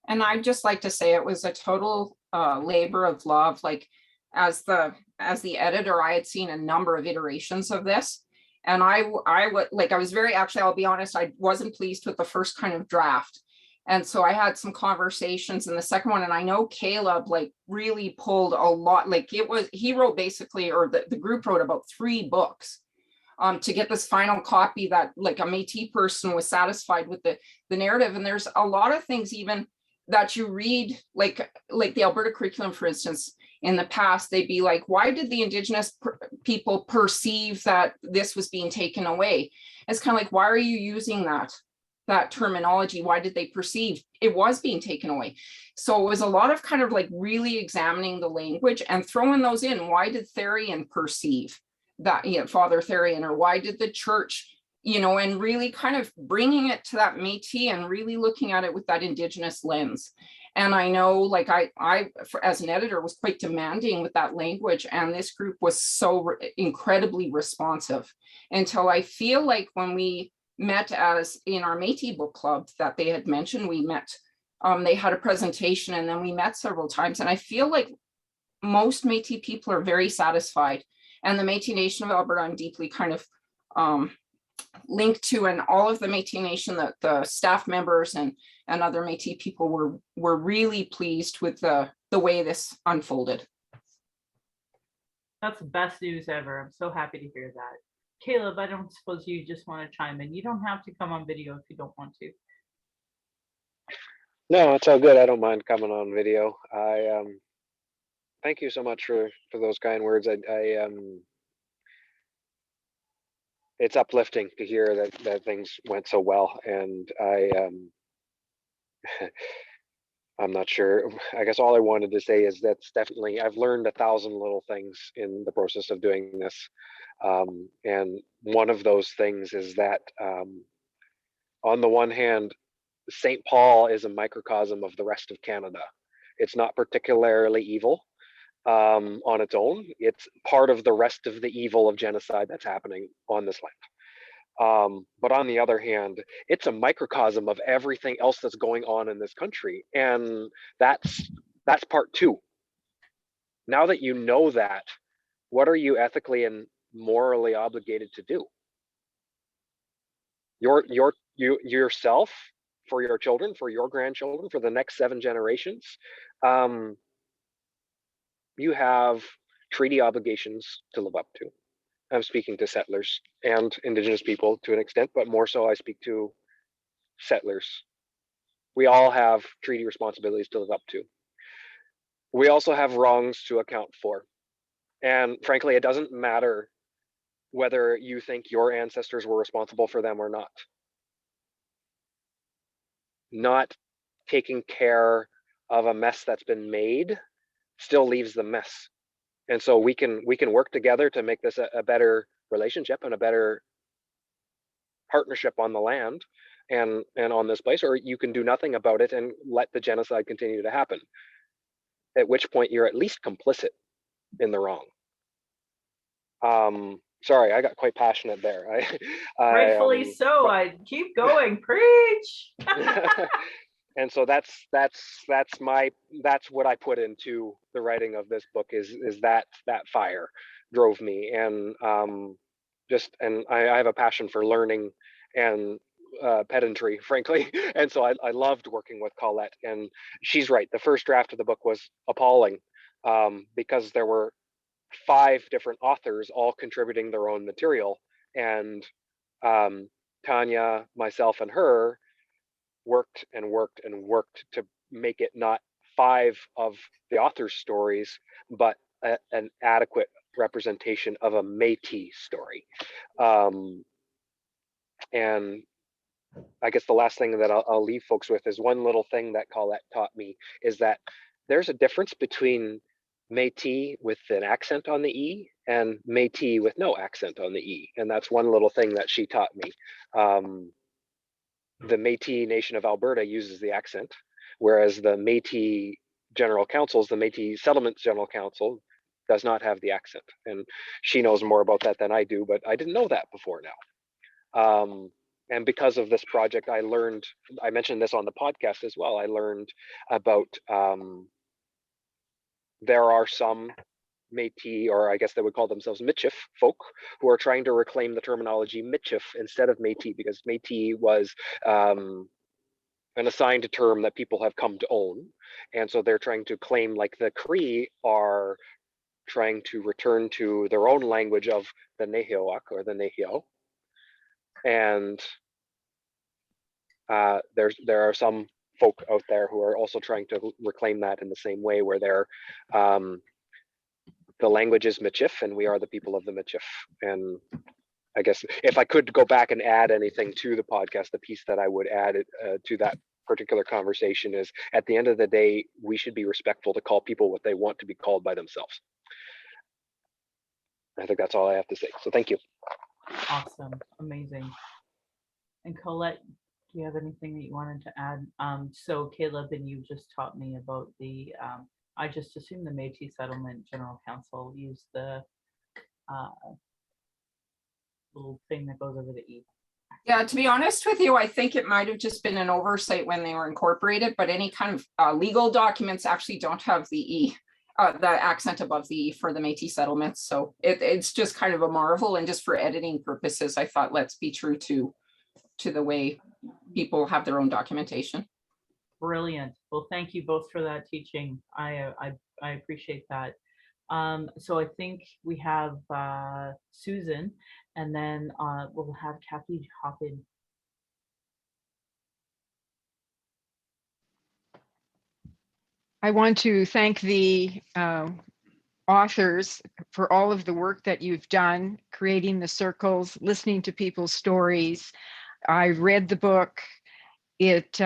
And I'd just like to say it was a total labor of love. Like as the editor, I had seen a number of iterations of this. And I was very, actually, I'll be honest, I wasn't pleased with the first kind of draft. And so I had some conversations in the second one, and I know Caleb like really pulled a lot, like he wrote basically, or the group wrote about 3 books to get this final copy that like a Métis person was satisfied with the narrative. And there's a lot of things even that you read, like the Alberta curriculum, for instance, in the past, they'd be like, why did the Indigenous people perceive that this was being taken away? It's kind of like, why are you using that terminology? Why did they perceive it was being taken away? So it was a lot of kind of like really examining the language and throwing those in. Why did Therian perceive that, Father Therian, or why did the church, and really kind of bringing it to that Métis and really looking at it with that Indigenous lens. And I know, like I as an editor was quite demanding with that language, and this group was so incredibly responsive, until I feel like when we met as in our Métis book club that they had mentioned, we met, they had a presentation, and then we met several times. And I feel like most Métis people are very satisfied. And the Métis Nation of Alberta, I'm deeply kind of linked to, and all of the Métis Nation, the staff members and other Métis people were really pleased with the way this unfolded. That's the best news ever. I'm so happy to hear that. Caleb, I don't suppose you just want to chime in. You don't have to come on video if you don't want to. No, it's all good. I don't mind coming on video. I thank you so much for those kind words. It's uplifting to hear that things went so well, and I'm not sure. I guess all I wanted to say is that's definitely, I've learned 1,000 little things in the process of doing this. And one of those things is that on the one hand, St. Paul is a microcosm of the rest of Canada. It's not particularly evil on its own. It's part of the rest of the evil of genocide that's happening on this land. But on the other hand, it's a microcosm of everything else that's going on in this country. And that's part 2. Now that you know that, what are you ethically and morally obligated to do? Yourself, for your children, for your grandchildren, for the next 7 generations. You have treaty obligations to live up to. I'm speaking to settlers and Indigenous people to an extent, but more so I speak to settlers. We all have treaty responsibilities to live up to. We also have wrongs to account for. And frankly, it doesn't matter whether you think your ancestors were responsible for them or not. Not taking care of a mess that's been made still leaves the mess. And so we can work together to make this a better relationship and a better partnership on the land and on this place, or you can do nothing about it and let the genocide continue to happen, at which point you're at least complicit in the wrong. Sorry, I got quite passionate there. Rightfully so. I keep going, preach. And so that's what I put into the writing of this book is that fire drove me, and I have a passion for learning and pedantry, frankly, and so I loved working with Colette. And she's right, the first draft of the book was appalling because there were 5 different authors all contributing their own material, and Tanya, myself, and her worked to make it not 5 of the author's stories, but an adequate representation of a Métis story. And I guess the last thing that I'll leave folks with is one little thing that Colette taught me is that there's a difference between Métis with an accent on the E and Métis with no accent on the E. And that's one little thing that she taught me. The Métis Nation of Alberta uses the accent, whereas the Métis General Councils, the Métis Settlements General Council, does not have the accent. And she knows more about that than I do, but I didn't know that before now. And because of this project, I learned, I mentioned this on the podcast as well, I learned about, there are some Métis, or I guess they would call themselves Michif folk, who are trying to reclaim the terminology Michif instead of Métis, because Métis was an assigned term that people have come to own. And so they're trying to claim, like the Cree are trying to return to their own language of the Nehiawak or the Nehio. And there are some folk out there who are also trying to reclaim that in the same way, where they're the language is Michif and we are the people of the Michif. And I guess if I could go back and add anything to the podcast, the piece that I would add to that particular conversation is, at the end of the day, we should be respectful to call people what they want to be called by themselves. I think that's all I have to say. So thank you. Awesome, amazing. And Colette, do you have anything that you wanted to add? So Caleb, and you just taught me about the, I just assumed the Metis Settlement General Council used the little thing that goes over the E. Yeah, to be honest with you, I think it might have just been an oversight when they were incorporated, but any kind of legal documents actually don't have the E, the accent above the E for the Métis settlements. So it's just kind of a marvel, and just for editing purposes, I thought let's be true to the way people have their own documentation. Brilliant. Well, thank you both for that teaching. I appreciate that. So I think we have Susan, and then we'll have Kathy hop in. I want to thank the authors for all of the work that you've done, creating the circles, listening to people's stories. I read the book. It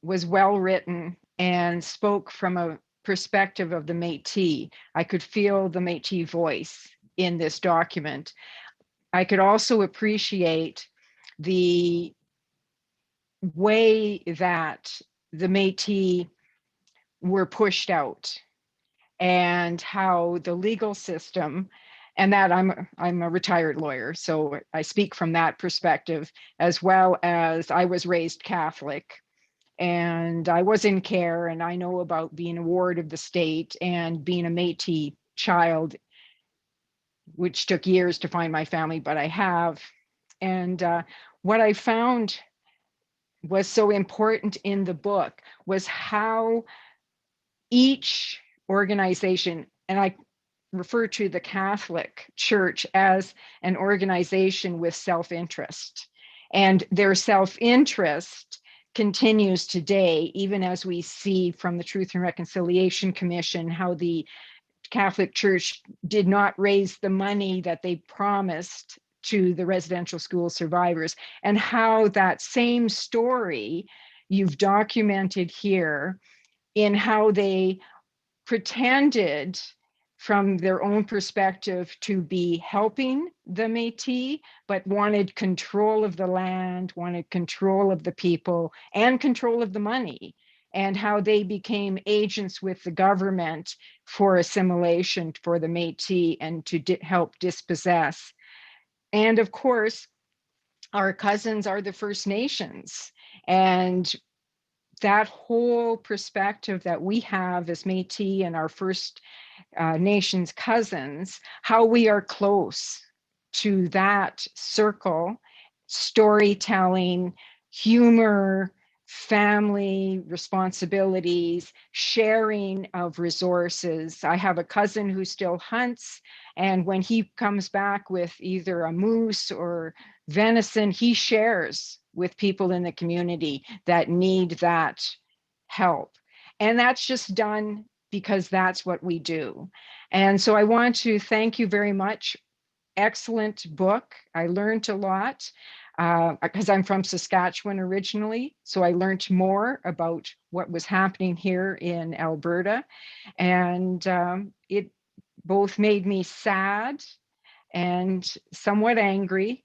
was well written and spoke from a perspective of the Métis. I could feel the Métis voice in this document. I could also appreciate the way that the Métis were pushed out, and how the legal system, and that I'm a retired lawyer, so I speak from that perspective, as well as I was raised Catholic and I was in care, and I know about being a ward of the state and being a Métis child, which took years to find my family, but I have. And what I found was so important in the book was how each organization, and I refer to the Catholic Church as an organization with self-interest, and their self-interest continues today, even as we see from the Truth and Reconciliation Commission how the Catholic Church did not raise the money that they promised to the residential school survivors, and how that same story you've documented here in how they pretended from their own perspective to be helping the Métis, but wanted control of the land, wanted control of the people, and control of the money, and how they became agents with the government for assimilation for the Métis and to help dispossess. And of course, our cousins are the First Nations, and that whole perspective that we have as Métis and our First Nations cousins, how we are close to that circle, storytelling, humor, family responsibilities, sharing of resources. I have a cousin who still hunts, and when he comes back with either a moose or venison, he shares with people in the community that need that help. And that's just done because that's what we do. And so I want to thank you very much. Excellent book. I learned a lot because I'm from Saskatchewan originally. So I learned more about what was happening here in Alberta. And it both made me sad and somewhat angry.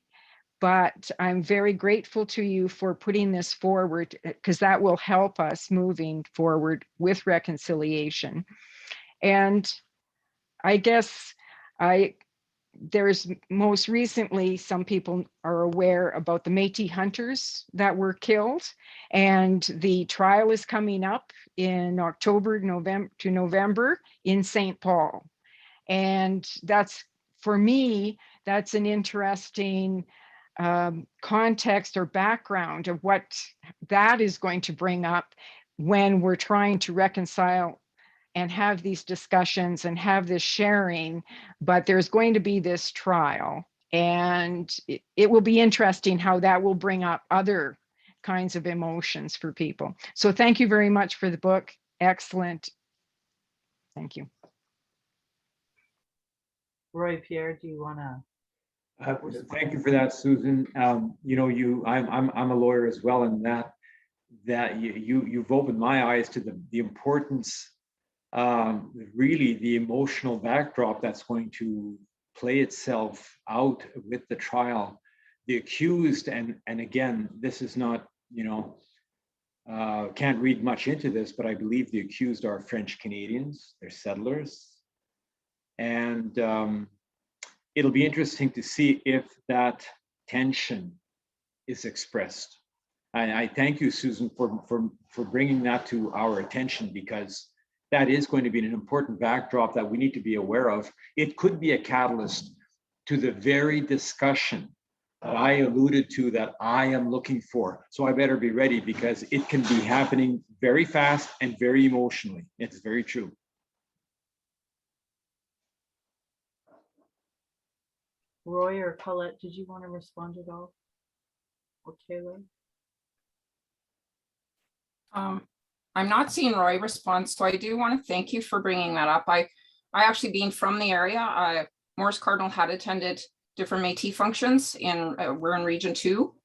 But I'm very grateful to you for putting this forward, because that will help us moving forward with reconciliation. And I guess there's most recently, some people are aware about the Métis hunters that were killed, and the trial is coming up in October, November in St. Paul. And that's, for me, that's an interesting context or background of what that is going to bring up when we're trying to reconcile and have these discussions and have this sharing, but there's going to be this trial. And it will be interesting how that will bring up other kinds of emotions for people. So thank you very much for the book. Excellent. Thank you. Roy Pierre, do you want to? Thank you for that, Susan. You know, I'm a lawyer as well, and that you've opened my eyes to the importance, really the emotional backdrop that's going to play itself out with the trial. The accused, and again, this is not, you know, can't read much into this, but I believe the accused are French Canadians, they're settlers, and it'll be interesting to see if that tension is expressed. And I thank you, Susan, for bringing that to our attention, because that is going to be an important backdrop that we need to be aware of. It could be a catalyst to the very discussion that I alluded to, that I am looking for. So I better be ready, because it can be happening very fast and very emotionally. It's very true. Roy or Colette, did you want to respond at all? Or Taylor? I'm not seeing Roy respond, so I do want to thank you for bringing that up. I actually, being from the area, Morris Cardinal had attended different Métis functions we're in Region 2.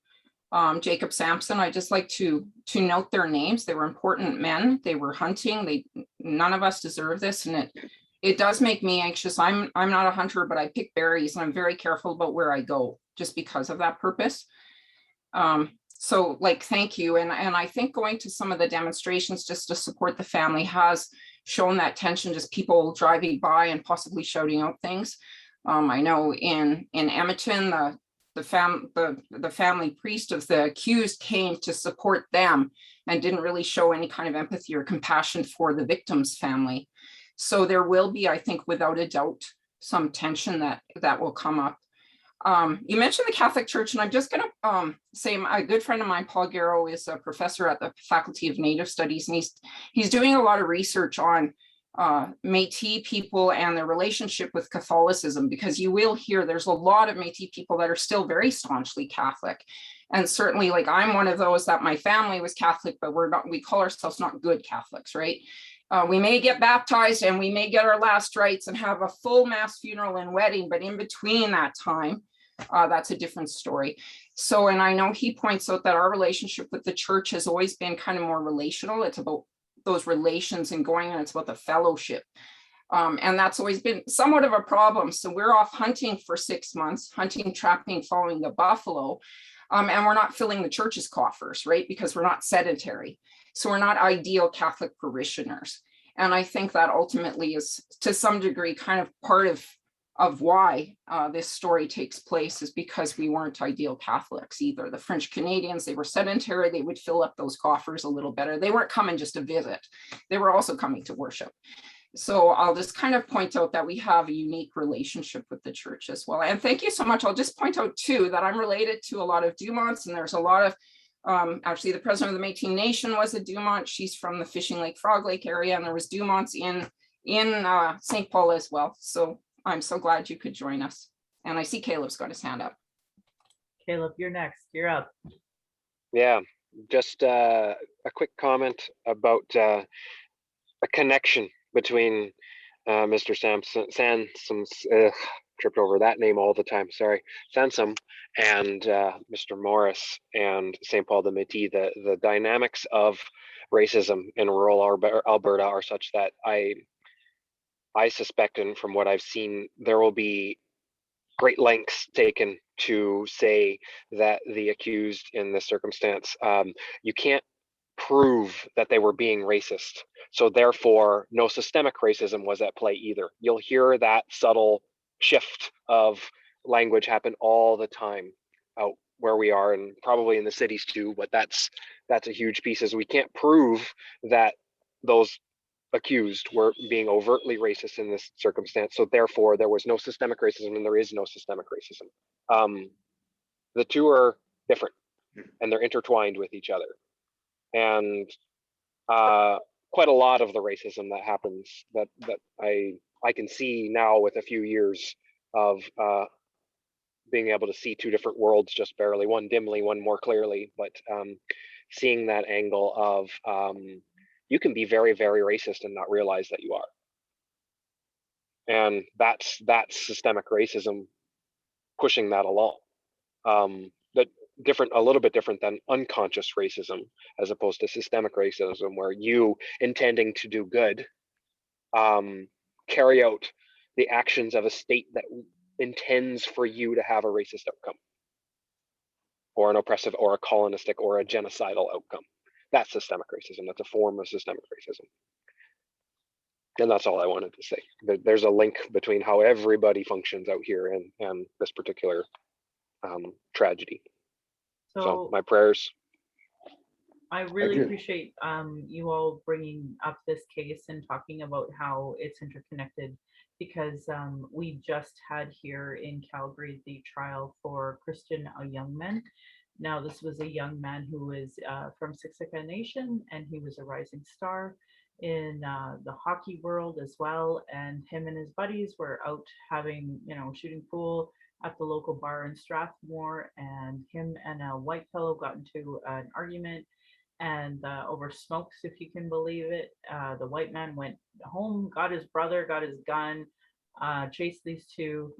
Jacob Sampson, I just like to note their names. They were important men. They were hunting. None of us deserve this, and it does make me anxious. I'm not a hunter, but I pick berries, and I'm very careful about where I go just because of that purpose. So like, thank you. And I think going to some of the demonstrations just to support the family has shown that tension, just people driving by and possibly shouting out things. I know in Edmonton, the family priest of the accused came to support them and didn't really show any kind of empathy or compassion for the victim's family. So there will be, I think, without a doubt, some tension that will come up. You mentioned the Catholic Church, and I'm just going to say a good friend of mine, Paul Garrow, is a professor at the Faculty of Native Studies, and he's doing a lot of research on Métis people and their relationship with Catholicism, because you will hear there's a lot of Métis people that are still very staunchly Catholic. And certainly, like, I'm one of those that my family was Catholic, but we call ourselves not good Catholics, right? We may get baptized and we may get our last rites and have a full mass funeral and wedding, but in between that time, that's a different story. So, and I know he points out that our relationship with the church has always been kind of more relational. It's about those relations and going, and it's about the fellowship. And that's always been somewhat of a problem. So we're off hunting for 6 months, hunting, trapping, following the buffalo. And we're not filling the church's coffers, right? Because we're not sedentary. So we're not ideal Catholic parishioners. And I think that ultimately is, to some degree, kind of part of why this story takes place, is because we weren't ideal Catholics either. The French Canadians, they were sedentary. They would fill up those coffers a little better. They weren't coming just to visit. They were also coming to worship. So I'll just kind of point out that we have a unique relationship with the church as well. And thank you so much. I'll just point out too that I'm related to a lot of Dumonts, and there's a lot of actually, the president of the Métis Nation was a Dumont. She's from the Fishing Lake, Frog Lake area, and there was Dumonts in St. Paul as well. So I'm so glad you could join us. And I see Caleb's got his hand up. Caleb, you're next. You're up. Yeah, just a quick comment about a connection between Mr. Sansom's, tripped over that name all the time, sorry, Sansom, and Mr. Morris and St. Paul de Métis. The dynamics of racism in rural Alberta are such that I suspect, and from what I've seen, there will be great lengths taken to say that the accused in this circumstance, you can't prove that they were being racist. So therefore, no systemic racism was at play either. You'll hear that subtle shift of language happen all the time out where we are, and probably in the cities too, but that's a huge piece, is we can't prove that those accused were being overtly racist in this circumstance. So therefore, there was no systemic racism, and there is no systemic racism. The two are different, and they're intertwined with each other. And quite a lot of the racism that happens that I can see now with a few years of being able to see two different worlds just barely, one dimly, one more clearly, but seeing that angle of you can be very, very racist and not realize that you are. And that's systemic racism pushing that along. That different, a little bit different than unconscious racism, as opposed to systemic racism, where you intending to do good carry out the actions of a state that intends for you to have a racist outcome, or an oppressive, or a colonistic, or a genocidal outcome. That's systemic racism. That's a form of systemic racism. And that's all I wanted to say. There's a link between how everybody functions out here and this particular tragedy. So my prayers. I really appreciate you all bringing up this case and talking about how it's interconnected, because we just had here in Calgary the trial for Christian Youngman. Now, this was a young man who was from Siksika Nation, and he was a rising star in the hockey world as well. And him and his buddies were out having, shooting pool at the local bar in Strathmore, and him and a white fellow got into an argument, and over smokes, if you can believe it. The white man went home, got his brother, got his gun, chased these two,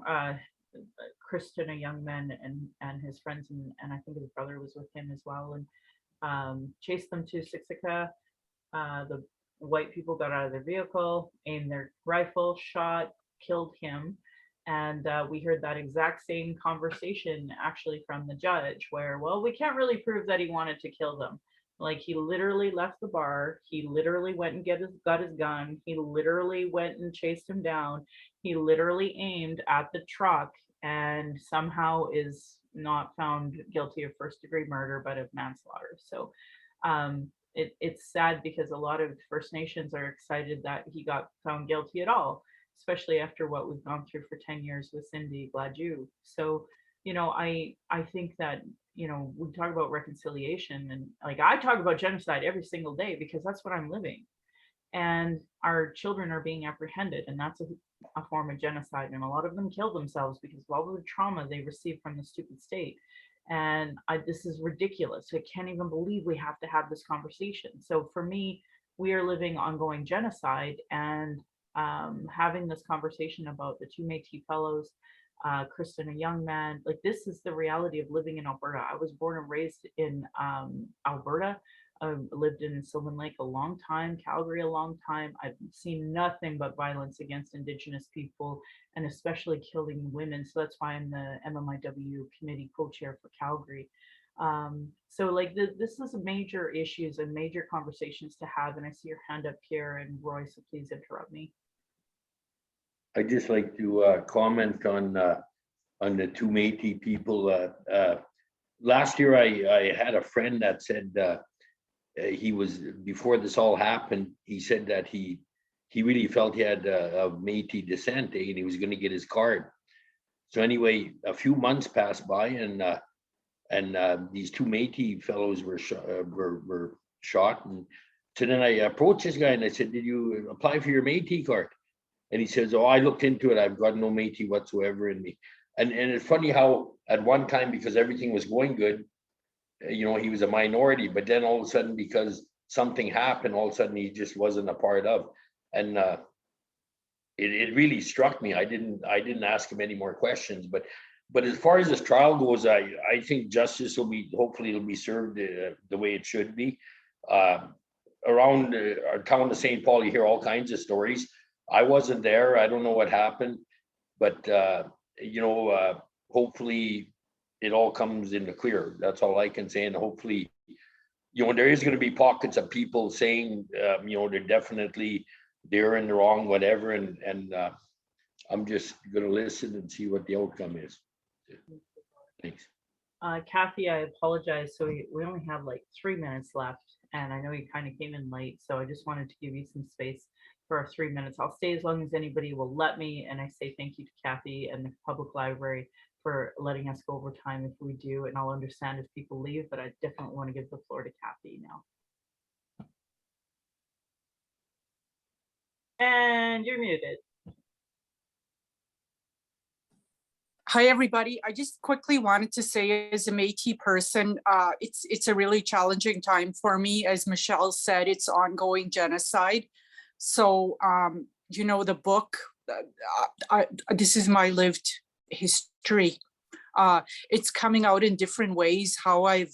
Christian, a young man, and his friends, and I think his brother was with him as well, and chased them to Siksika. The white people got out of their vehicle, aimed their rifle, shot, killed him. And we heard that exact same conversation actually from the judge, where, well, we can't really prove that he wanted to kill them. Like, he literally left the bar. He literally went and got his gun. He literally went and chased him down. He literally aimed at the truck and somehow is not found guilty of first-degree murder, but of manslaughter. So it's sad, because a lot of First Nations are excited that he got found guilty at all, especially after what we've gone through for 10 years with Cindy Gladue. So, I think that, we talk about reconciliation, and like, I talk about genocide every single day because that's what I'm living. And our children are being apprehended, and that's a form of genocide. And a lot of them kill themselves because of all the trauma they received from the stupid state. And this is ridiculous. I can't even believe we have to have this conversation. So for me, we are living ongoing genocide, and having this conversation about the two Métis fellows, Kristen, a young man, like, this is the reality of living in Alberta. I was born and raised in Alberta. Lived in Sylvan Lake a long time, Calgary a long time. I've seen nothing but violence against Indigenous people, and especially killing women. So that's why I'm the MMIW committee co-chair for Calgary. So like, this is major issues and major conversations to have. And I see your hand up here, and Roy, so please interrupt me. I'd just like to comment on the two Métis people. Last year, I had a friend that said he was, before this all happened, he said that he really felt he had a Métis descent, and he was going to get his card. So anyway, a few months passed by, and these two Métis fellows were shot. And so then I approached this guy and I said, "Did you apply for your Métis card?" And he says, "Oh, I looked into it. I've got no Métis whatsoever in me." And it's funny how at one time, because everything was going good, he was a minority, but then all of a sudden, because something happened, all of a sudden he just wasn't a part of. And it really struck me. I didn't ask him any more questions, but as far as this trial goes, I think justice hopefully it'll be served the way it should be. Around our town of St. Paul, you hear all kinds of stories. I wasn't there. I don't know what happened, but hopefully it all comes in the clear. That's all I can say. And hopefully, there is going to be pockets of people saying, they're definitely they're in the wrong, whatever. And I'm just going to listen and see what the outcome is. Thanks. Kathy, I apologize. So we only have like 3 minutes left, and I know you kind of came in late. So I just wanted to give you some space for our 3 minutes. I'll stay as long as anybody will let me. And I say thank you to Kathy and the Public Library for letting us go over time if we do, and I'll understand if people leave, but I definitely want to give the floor to Kathy now. And you're muted. Hi, everybody. I just quickly wanted to say, as a Métis person, it's a really challenging time for me. As Michelle said, it's ongoing genocide. So, you know, the book, this is my lived history. It's coming out in different ways, how I've,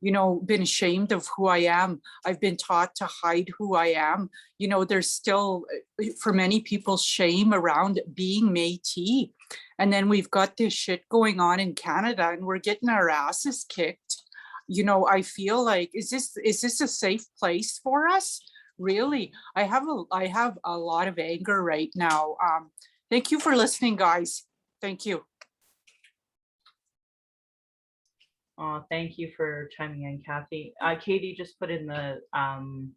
you know, been ashamed of who I am. I've been taught to hide who I am. You know, there's still, for many people, shame around being Métis. And then we've got this shit going on in Canada and we're getting our asses kicked. You know, I feel like, is this a safe place for us? Really? I have a lot of anger right now. Thank you for listening, guys. Thank you. Oh, thank you for chiming in, Kathy. Katie just put in the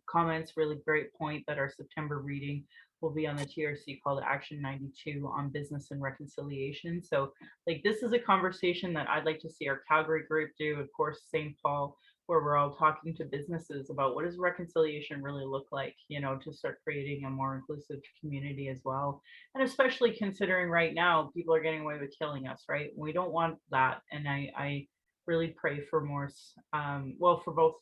comments, really great point, that our September reading will be on the TRC called Action 92 on business and reconciliation. So like, this is a conversation that I'd like to see our Calgary group do, of course, St. Paul, where we're all talking to businesses about what does reconciliation really look like, you know, to start creating a more inclusive community as well. And especially considering right now, people are getting away with killing us, right? We don't want that. And I really pray for more, well, for both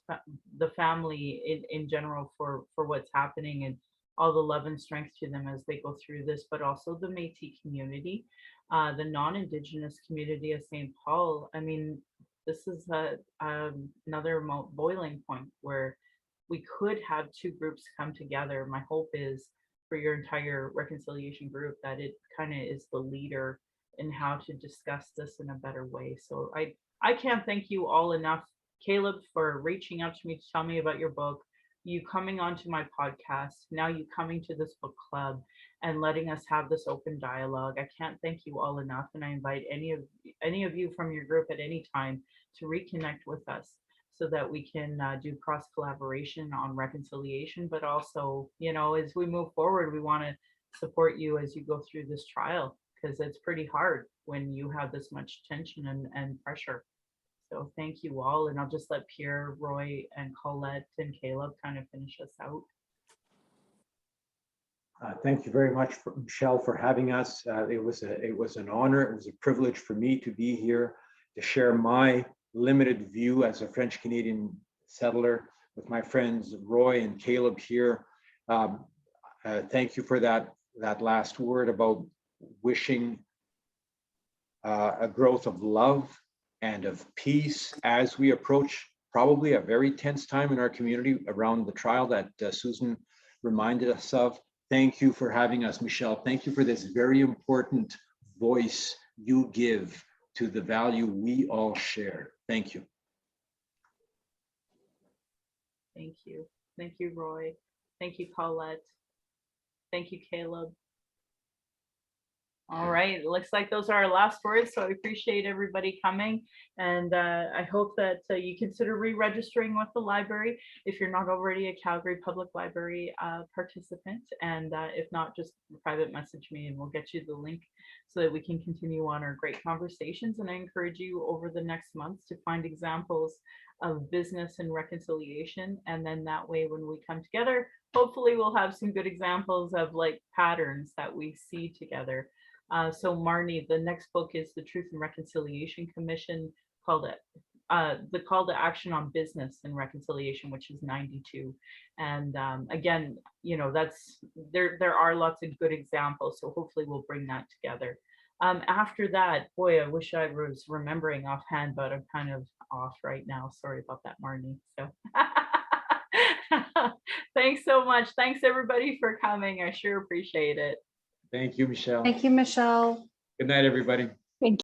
the family in general, for what's happening, and all the love and strength to them as they go through this, but also the Métis community, the non-Indigenous community of St. Paul. I mean, this is another boiling point where we could have two groups come together. My hope is for your entire reconciliation group that it kind of is the leader in how to discuss this in a better way. So I can't thank you all enough, Caleb, for reaching out to me to tell me about your book, you coming onto my podcast, now you coming to this book club and letting us have this open dialogue. I can't thank you all enough. And I invite any of you from your group at any time to reconnect with us so that we can do cross collaboration on reconciliation, but also, you know, as we move forward, we want to support you as you go through this trial, because it's pretty hard when you have this much tension and pressure. So thank you all. And I'll just let Pierre, Roy, and Colette and Caleb kind of finish us out. Thank you very much, Michelle, for having us. It was an honor. It was a privilege for me to be here to share my limited view as a French Canadian settler with my friends Roy and Caleb here. Thank you for that last word about wishing a growth of love and of peace as we approach probably a very tense time in our community around the trial that Susan reminded us of. Thank you for having us, Michelle. Thank you for this very important voice you give to the value we all share. Thank you. Thank you. Thank you, Roy. Thank you, Colette. Thank you, Caleb. All right, it looks like those are our last words, so I appreciate everybody coming, and I hope that you consider re-registering with the library if you're not already a Calgary Public Library participant, and if not, just private message me and we'll get you the link so that we can continue on our great conversations. And I encourage you over the next months to find examples of business and reconciliation, and then that way when we come together, hopefully we'll have some good examples of like patterns that we see together. So Marnie, the next book is the Truth and Reconciliation Commission, called it the Call to Action on Business and Reconciliation, which is 92. And again, you know, that's there are lots of good examples. So hopefully we'll bring that together. After that, boy, I wish I was remembering offhand, but I'm kind of off right now. Sorry about that, Marnie. So thanks so much. Thanks everybody for coming. I sure appreciate it. Thank you, Michelle. Thank you, Michelle. Good night, everybody.